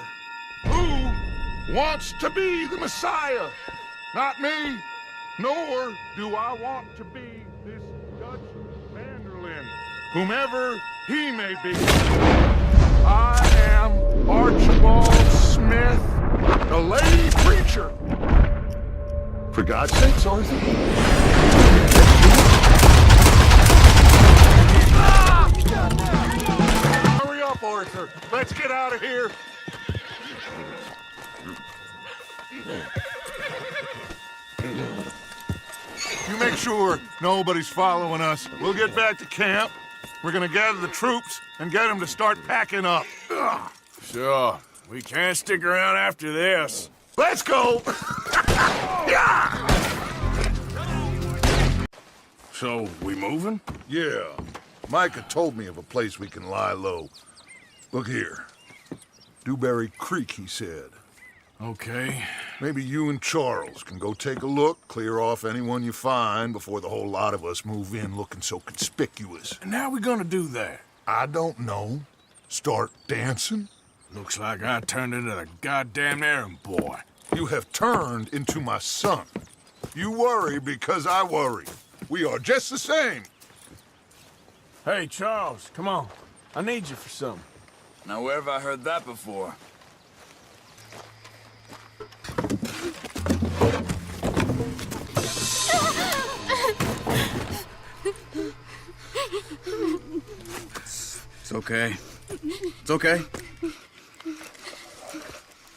who wants to be the Messiah? Not me, nor do I want to be this Dutch Van-der-Linde, whomever he may be. I am Archibald Smith, the lay preacher. For God's sakes, Arthur. Hurry up, Arthur. Let's get out of here. You make sure nobody's following us. We'll get back to camp. We're gonna gather the troops and get them to start packing up. Ugh. Sure. We can't stick around after this. Let's go! Yeah! So, we moving? Yeah. Micah told me of a place we can lie low. Look here. Dewberry Creek, he said. Okay. Maybe you and Charles can go take a look, clear off anyone you find before the whole lot of us move in looking so conspicuous. And how we gonna do that? I don't know. Start dancing? Looks like I turned into the goddamn errand boy. You have turned into my son. You worry because I worry. We are just the same. Hey, Charles, come on. I need you for something. Now, where have I heard that before? It's okay. It's okay. You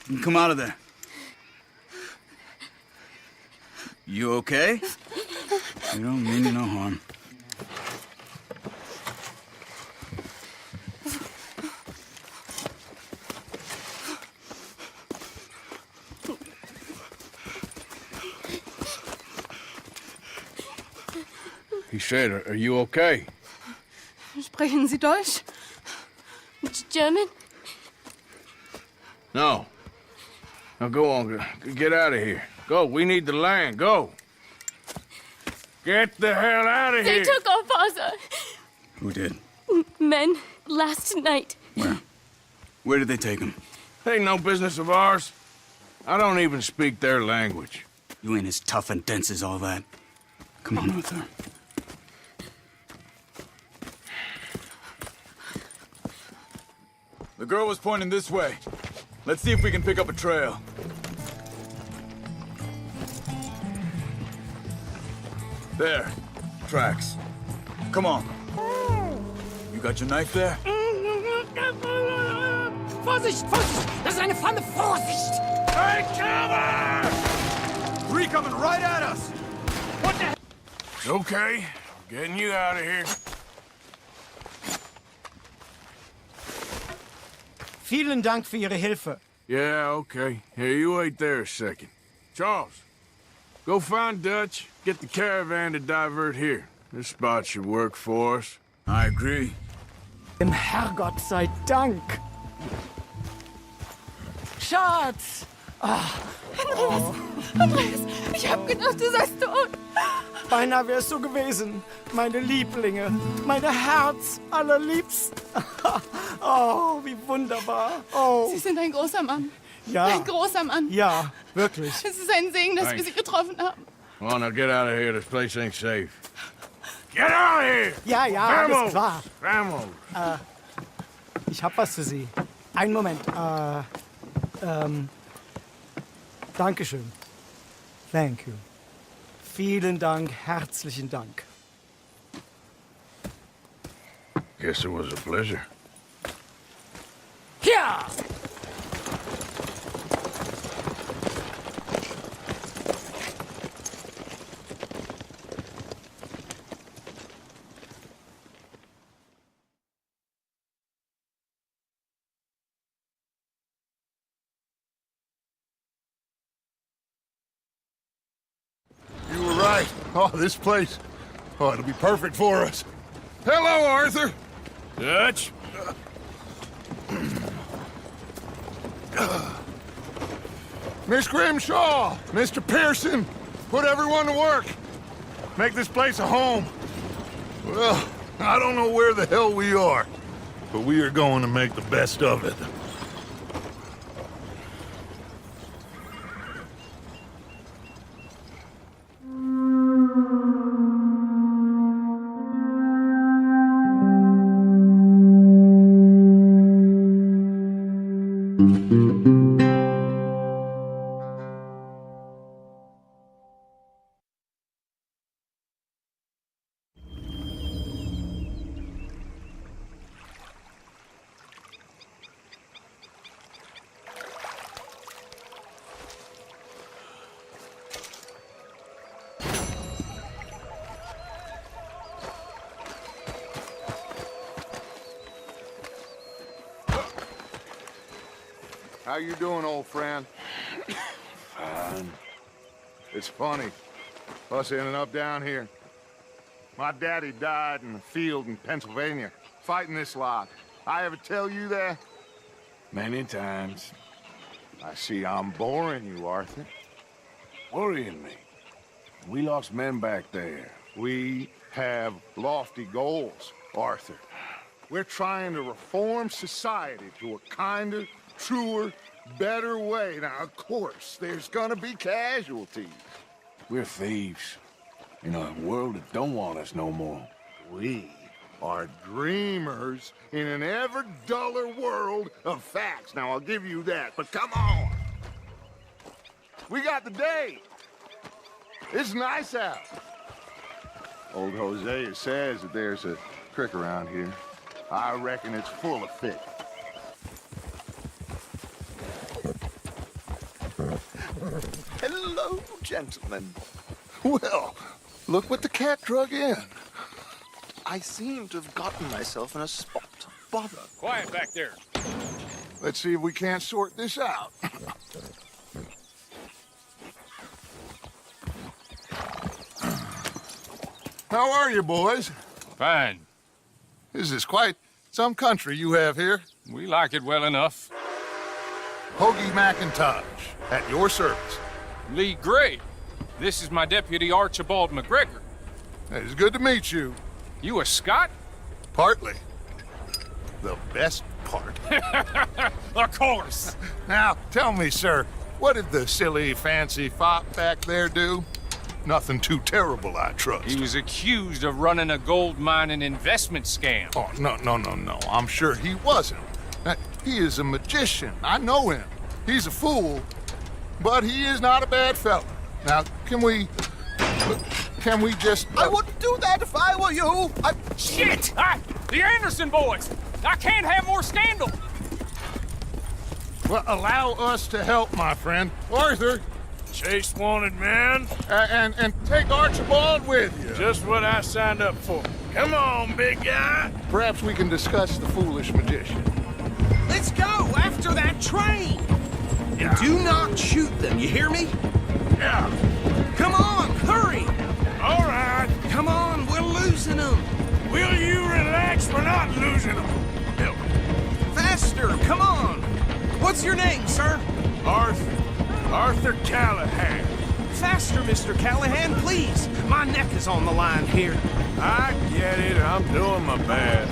can come out of there. You okay? You don't mean you no harm. He said, are you okay? Sprechen Sie Deutsch? German? No. Now go on, get out of here. Go, we need the land, go. Get the hell out of They here. took our father. Who did? Men, last night. Where? Where did they take him? Ain't no business of ours. I don't even speak their language. You ain't as tough and dense as all that. Come on, Arthur. The girl was pointing this way. Let's see if we can pick up a trail. There. Tracks. Come on. You got your knife there? Vorsicht, Vorsicht! Das ist eine Pfanne! Vorsicht! Hey, cover! Three coming right at us! What the? It's okay. I'm getting you out of here. Vielen Dank für Ihre Hilfe. Yeah, okay. Here, you wait there a second. Charles, go find Dutch. Get the caravan to divert here. This spot should work for us. I agree. Dem Herrgott sei Dank. Schatz! Andreas, ich hab gedacht, du seist tot. Beinahe wär's so gewesen. Meine Lieblinge, meine Herz allerliebsten. Oh, wie wunderbar. Oh. Sie sind ein großer Mann. Ja. Ein großer Mann. Ja, wirklich. Es ist ein Segen, dass wir Thanks. Sie getroffen haben. Come on, now get out of here. This place ain't safe. Get out of here! Ja, ja, Vamos! alles klar. Vamos! Ich hab was für Sie. Einen Moment. Dankeschön. Thank you. Vielen Dank, herzlichen Dank. Guess it was a pleasure. Ja! You were right. Oh, this place. Oh, it'll be perfect for us. Hello, Arthur. Dutch? Miss Grimshaw, Mr. Pearson, put everyone to work. Make this place a home. Well, I don't know where the hell we are, but we are going to make the best of it. How you doing, old friend? Fine. It's funny, us ending up down here. My daddy died in the field in Pennsylvania, fighting this lot. I ever tell you that? Many times. I see I'm boring you, Arthur. Worrying me. We lost men back there. We have lofty goals, Arthur. We're trying to reform society to a kinder, truer, better way. Now, of course, there's gonna be casualties. We're thieves. In a world that don't want us no more. We are dreamers in an ever duller world of facts. Now, I'll give you that, but come on. We got the day. It's nice out. Old Hosea says that there's a creek around here. I reckon it's full of fish. Hello, gentlemen. Well, look what the cat drug in. I seem to have gotten myself in a spot of bother. Quiet back there. Let's see if we can't sort this out. How are you, boys? Fine. This is quite some country you have here. We like it well enough. Hoagie McIntosh, at your service. Lee Gray. This is my deputy Archibald McGregor. It's good to meet you. You a Scot? Partly. The best part. Of course. Now, tell me, sir, what did the silly, fancy fop back there do? Nothing too terrible, I trust. He was accused of running a gold mining investment scam. Oh, no. I'm sure he wasn't. He is a magician. I know him. He's a fool, but he is not a bad fellow. Now, can we just... I wouldn't do that if I were you. Shit! The Anderson boys! I can't have more scandal! Well, allow us to help, my friend. Arthur, Chase wanted man. And take Archibald with you. Just what I signed up for. Come on, big guy. Perhaps we can discuss the foolish magician. Let's go after that train. And do not shoot them, you hear me? Yeah. Come on, hurry. All right. Come on, we're losing them. Will you relax? We're not losing them. Help. Faster, come on. What's your name, sir? Arthur Callahan. Faster, Mr. Callahan, please. My neck is on the line here. I get it. I'm doing my best.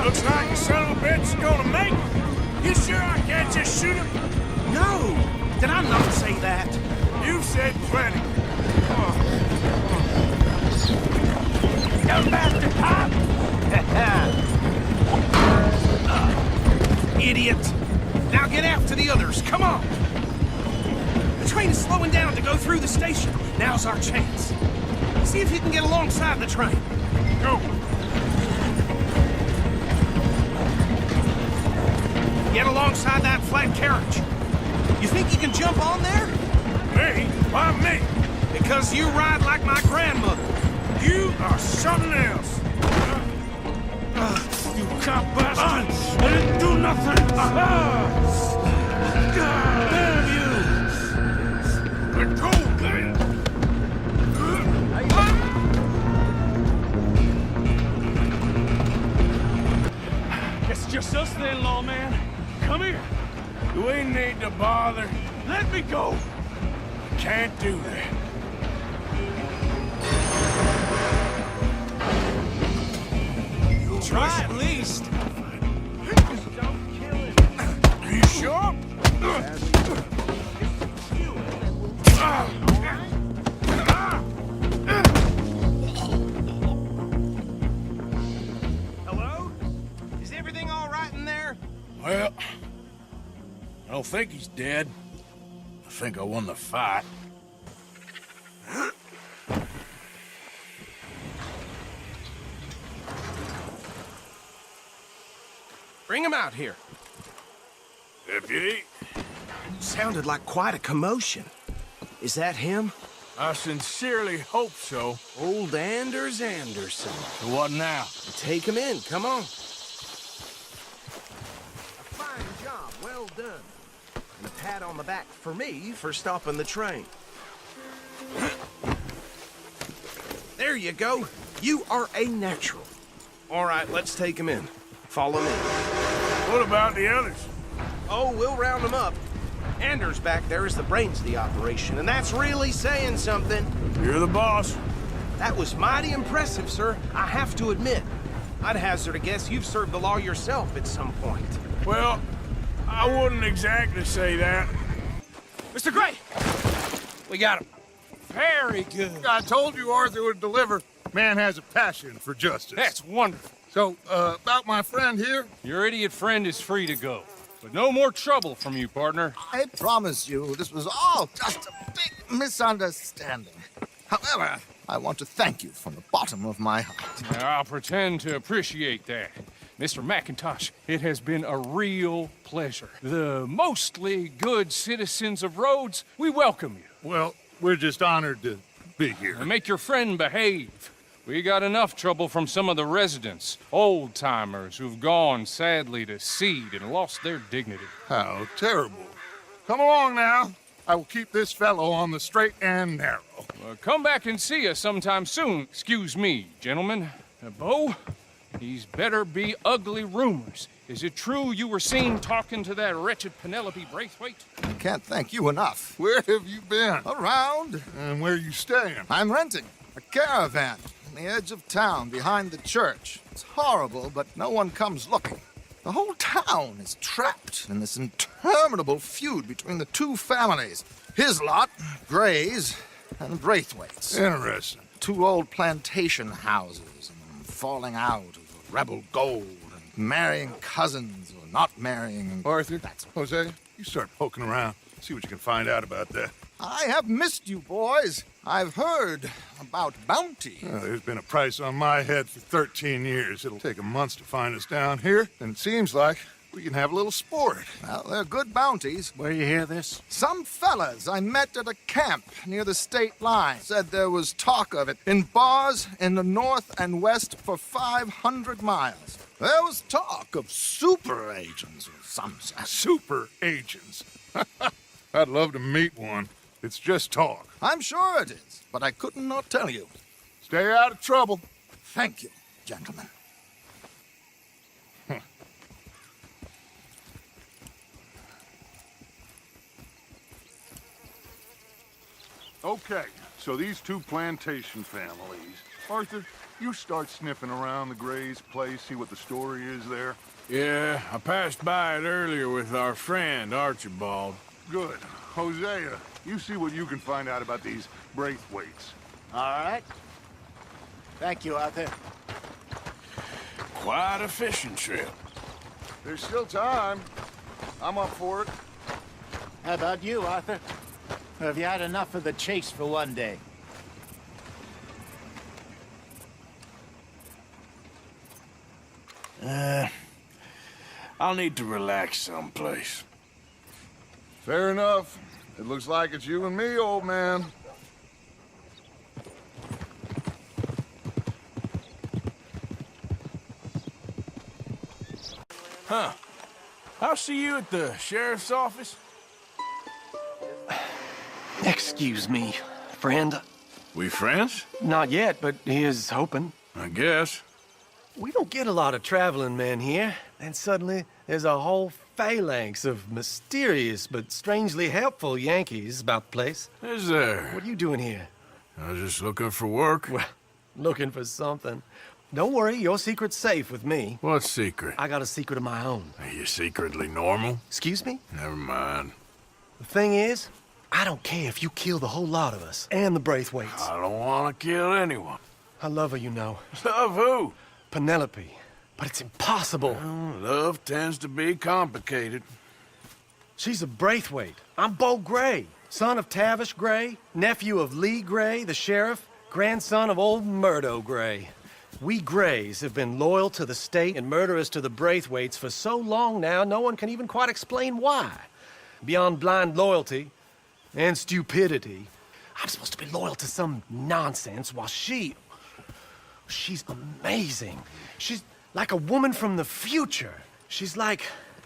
Looks like the son of a bitch is gonna make it. You sure I can't just shoot him? No. Did I not say that? You said plenty. Come back to cop! Idiot! Now get after the others, come on! The train is slowing down to go through the station. Now's our chance. See if you can get alongside the train. Go! Get alongside that flat carriage. You think you can jump on there? Me? Why me? Because you ride like my grandmother. You are something else. You cop bastard! I didn't do nothing! Damn you! Let go, man! It's just us then, lawman. Come here. You ain't need to bother. Let me go. Can't do that. Try at least. Are you sure? Hello? Is everything all right in there? Well, I don't think he's dead. I think I won the fight. Bring him out here. Deputy? Sounded like quite a commotion. Is that him? I sincerely hope so. Old Anders Anderson. So what now? Take him in, come on. A fine job, well done. And a pat on the back for me for stopping the train. There you go. You are a natural. All right, let's take him in. Follow me. What about the others? Oh, we'll round them up. Anders back there is the brains of the operation, and that's really saying something. You're the boss. That was mighty impressive, sir. I have to admit. I'd hazard a guess you've served the law yourself at some point. Well, I wouldn't exactly say that. Mr. Gray! We got him. Very good. I told you Arthur would deliver. Man has a passion for justice. That's wonderful. So, about my friend here? Your idiot friend is free to go. But no more trouble from you, partner. I promise you, this was all just a big misunderstanding. However, I want to thank you from the bottom of my heart. I'll pretend to appreciate that. Mr. McIntosh, it has been a real pleasure. The mostly good citizens of Rhodes, we welcome you. Well, we're just honored to be here. And make your friend behave. We got enough trouble from some of the residents, old-timers who've gone, sadly, to seed and lost their dignity. How terrible. Come along now. I will keep this fellow on the straight and narrow. Come back and see us sometime soon. Excuse me, gentlemen. Bo, these better be ugly rumors. Is it true you were seen talking to that wretched Penelope Braithwaite? I can't thank you enough. Where have you been? Around. And where are you staying? I'm renting a caravan on the edge of town behind the church. It's horrible, but no one comes looking. The whole town is trapped in this interminable feud between the two families. His lot, Gray's, and Braithwaite's. Interesting. Two old plantation houses, and falling out of rebel gold, and marrying cousins or not marrying. Arthur, Jose, you start poking around. See what you can find out about that. I have missed you, boys. I've heard about bounty. Well, there's been a price on my head for 13 years. It'll take a month to find us down here, and it seems like We can have a little sport. Well, they're good bounties. Where you hear this? Some fellas I met at a camp near the state line said there was talk of it in bars in the north and west for 500 miles. There was talk of super agents or some such. Super agents. I'd love to meet one. It's just talk. I'm sure it is, but I couldn't not tell you. Stay out of trouble. Thank you, gentlemen. Okay, so these two plantation families. Arthur, you start sniffing around the Gray's place, see what the story is there. Yeah, I passed by it earlier with our friend, Archibald. Good. Hosea, you see what you can find out about these Braithwaites. All right. Thank you, Arthur. Quite a fishing trip. There's still time. I'm up for it. How about you, Arthur? Or have you had enough of the chase for one day? I'll need to relax someplace. Fair enough. It looks like it's you and me, old man. Huh. I'll see you at the sheriff's office. Excuse me, friend. We friends? Not yet, but he is hoping. I guess. We don't get a lot of traveling men here, and suddenly there's a whole phalanx of mysterious but strangely helpful Yankees about the place. Is there? What are you doing here? I was just looking for work. Well, looking for something. Don't worry, your secret's safe with me. What secret? I got a secret of my own. Are you secretly normal? Excuse me? Never mind. The thing is, I don't care if you kill the whole lot of us, and the Braithwaites. I don't want to kill anyone. I love her, you know. Love who? Penelope. But it's impossible. Well, love tends to be complicated. She's a Braithwaite. I'm Beau Gray, son of Tavish Gray, nephew of Lee Gray, the sheriff, grandson of old Murdo Gray. We Grays have been loyal to the state and murderous to the Braithwaites for so long now, no one can even quite explain why. Beyond blind loyalty and stupidity, I'm supposed to be loyal to some nonsense while she's amazing. She's like a woman from the future. She's like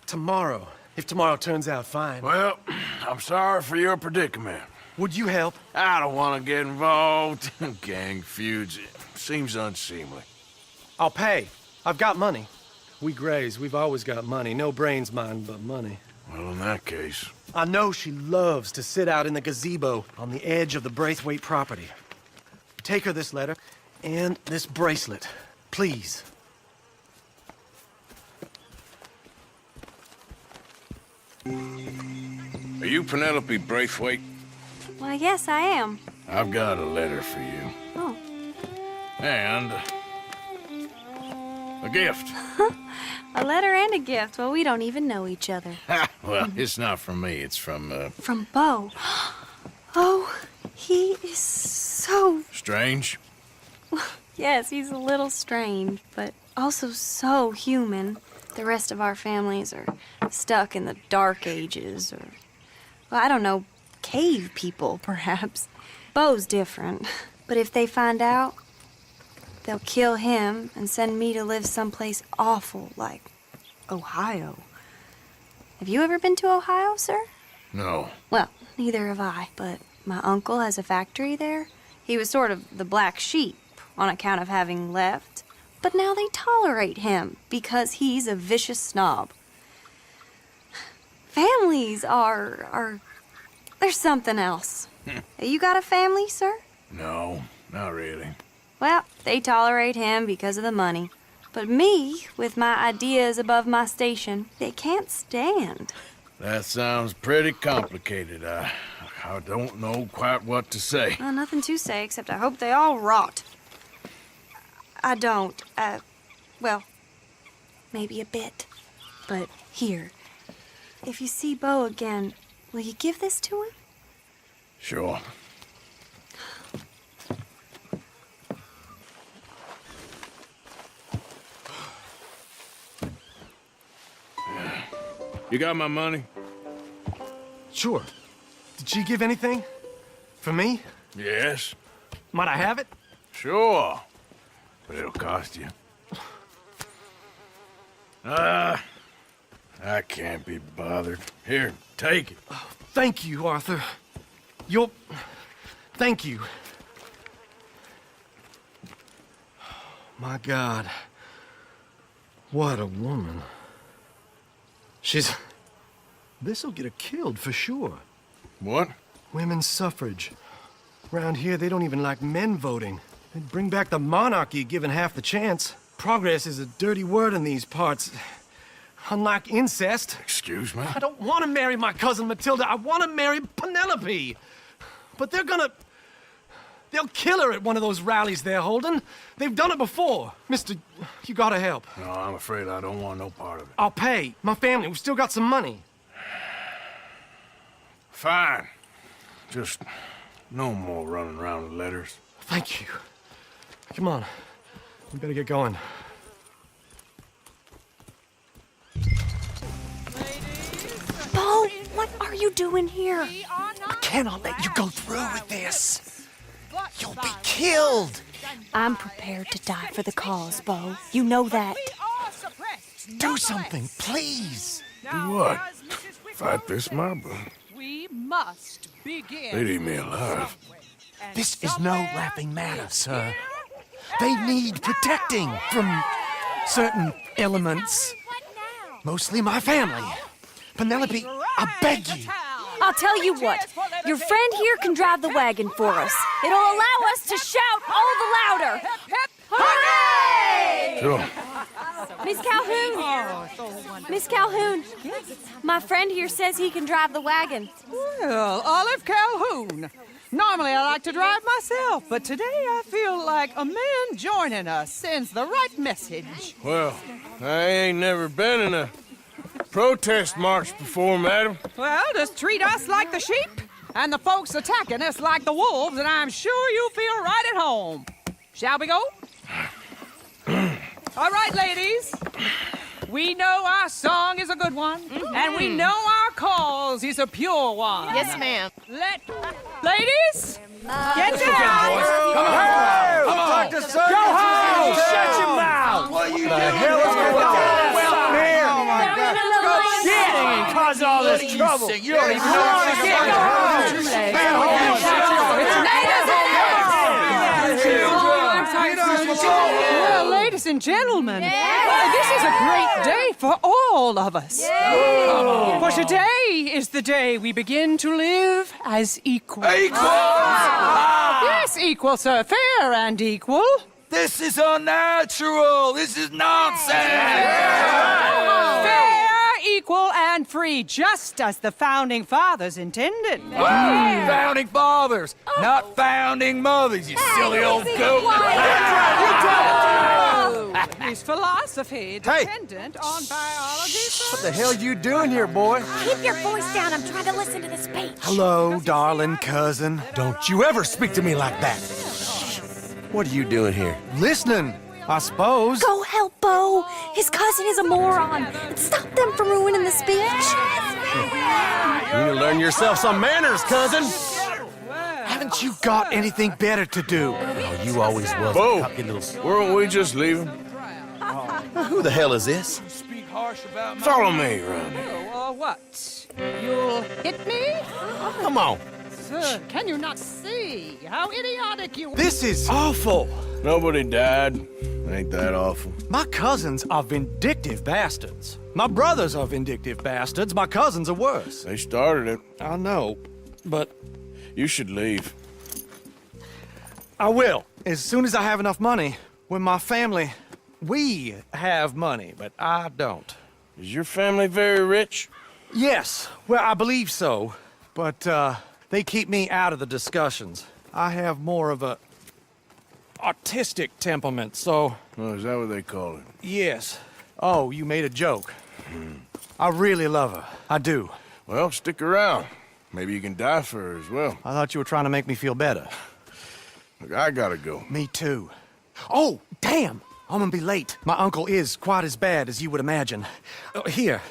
tomorrow, if tomorrow turns out fine. Well, I'm sorry for your predicament. Would you help? I don't want to get involved. Gang feuds. Seems unseemly. I'll pay. I've got money. We Grays, we've always got money. No brains, mind, but money. Well, in that case... I know she loves to sit out in the gazebo on the edge of the Braithwaite property. Take her this letter and this bracelet, please. Are you Penelope Braithwaite? Well, yes, I am. I've got a letter for you. Oh. And... a gift. A letter and a gift. Well, we don't even know each other. Well, it's not from me. It's from, From Beau. Oh, he is so... Strange? Yes, he's a little strange, but also so human. The rest of our families are stuck in the Dark Ages, or... well, I don't know, cave people, perhaps. Beau's different. But if they find out, they'll kill him and send me to live someplace awful like Ohio. Have you ever been to Ohio, sir? No. Well, neither have I, but my uncle has a factory there. He was sort of the black sheep on account of having left, but now they tolerate him because he's a vicious snob. Families are there's something else. You got a family, sir? No, not really. Well, they tolerate him because of the money. But me, with my ideas above my station, they can't stand. That sounds pretty complicated. I don't know quite what to say. Well, nothing to say, except I hope they all rot. I don't. Well, maybe a bit. But here, if you see Beau again, will you give this to him? Sure. You got my money? Sure. Did she give anything? For me? Yes. Might I have it? Sure. But it'll cost you. I can't be bothered. Here, take it. Thank you, Arthur. Thank you. My God. What a woman. This'll get her killed for sure. What? Women's suffrage. Around here, they don't even like men voting. They'd bring back the monarchy given half the chance. Progress is a dirty word in these parts. Unlike incest. Excuse me? I don't want to marry my cousin Matilda. I want to marry Penelope. But they'll kill her at one of those rallies they're holding. They've done it before. Mister, you gotta help. No, I'm afraid I don't want no part of it. I'll pay. My family, we've still got some money. Fine. Just no more running around with letters. Thank you. Come on. We better get going. Bo, what are you doing here? I cannot let you go through with this. You'll be killed. I'm prepared to die for the cause, Bo. You know that. Do something, please. Do what? Fight this mob? We must begin. They'd eat me alive. This is no laughing matter, sir. They need protecting from certain elements. Mostly my family. Penelope, I beg you. I'll tell you what. Your friend here can drive the wagon for us. It'll allow us to shout all the louder. Hooray! Sure. Miss Calhoun. Miss Calhoun. My friend here says he can drive the wagon. Well, Olive Calhoun. Normally I like to drive myself, but today I feel like a man joining us sends the right message. Well, I ain't never been in a protest march before, madam. Well, just treat us like the sheep, and the folks attacking us like the wolves, and I'm sure you'll feel right at home. Shall we go? All right, ladies. We know our song is a good one, and we know our cause is a pure one. Yes, ma'am. Ladies, get down. Come on. Go home. Shut your mouth. What are you doing? The hell is going on? Well, here. Oh, my God. Go shit and cause all this trouble. You don't even know what to get. Well, ladies and gentlemen, this is a great day for all of us. For today is the day we begin to live as equals. Yes, equal, sir. Fair and equal. This is unnatural. This is nonsense. Fair, equal, and free, just as the Founding Fathers intended. Founding fathers, not founding mothers, you silly old goat. His philosophy dependent on biology. What the hell you doing here, boy? Keep your voice down. I'm trying to listen to the speech. Hello, darling cousin. Don't you ever speak to me like that. What are you doing here? Listening, I suppose. Go help Bo. His cousin is a moron. And stop them from ruining the speech. You need to learn yourself some manners, cousin. Haven't you got anything better to do? Oh, you always was. Bo, weren't we just leaving? Who the hell is this? Follow me around here. What? You'll hit me? Come on. Sir, can you not see how idiotic you... This is awful. Nobody died. Ain't that awful? My cousins are vindictive bastards. My brothers are vindictive bastards. My cousins are worse. They started it. I know, but... You should leave. I will, as soon as I have enough money. When my family... We have money, but I don't. Is your family very rich? Yes, well, I believe so. But, they keep me out of the discussions. I have more of a... artistic temperament, so... Oh, is that what they call it? Yes. Oh, you made a joke. I really love her. I do. Well, stick around. Maybe you can die for her as well. I thought you were trying to make me feel better. Look, I gotta go. Me too. Oh, damn! I'm gonna be late. My uncle is quite as bad as you would imagine. Here,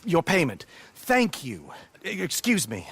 your payment. Thank you. Excuse me.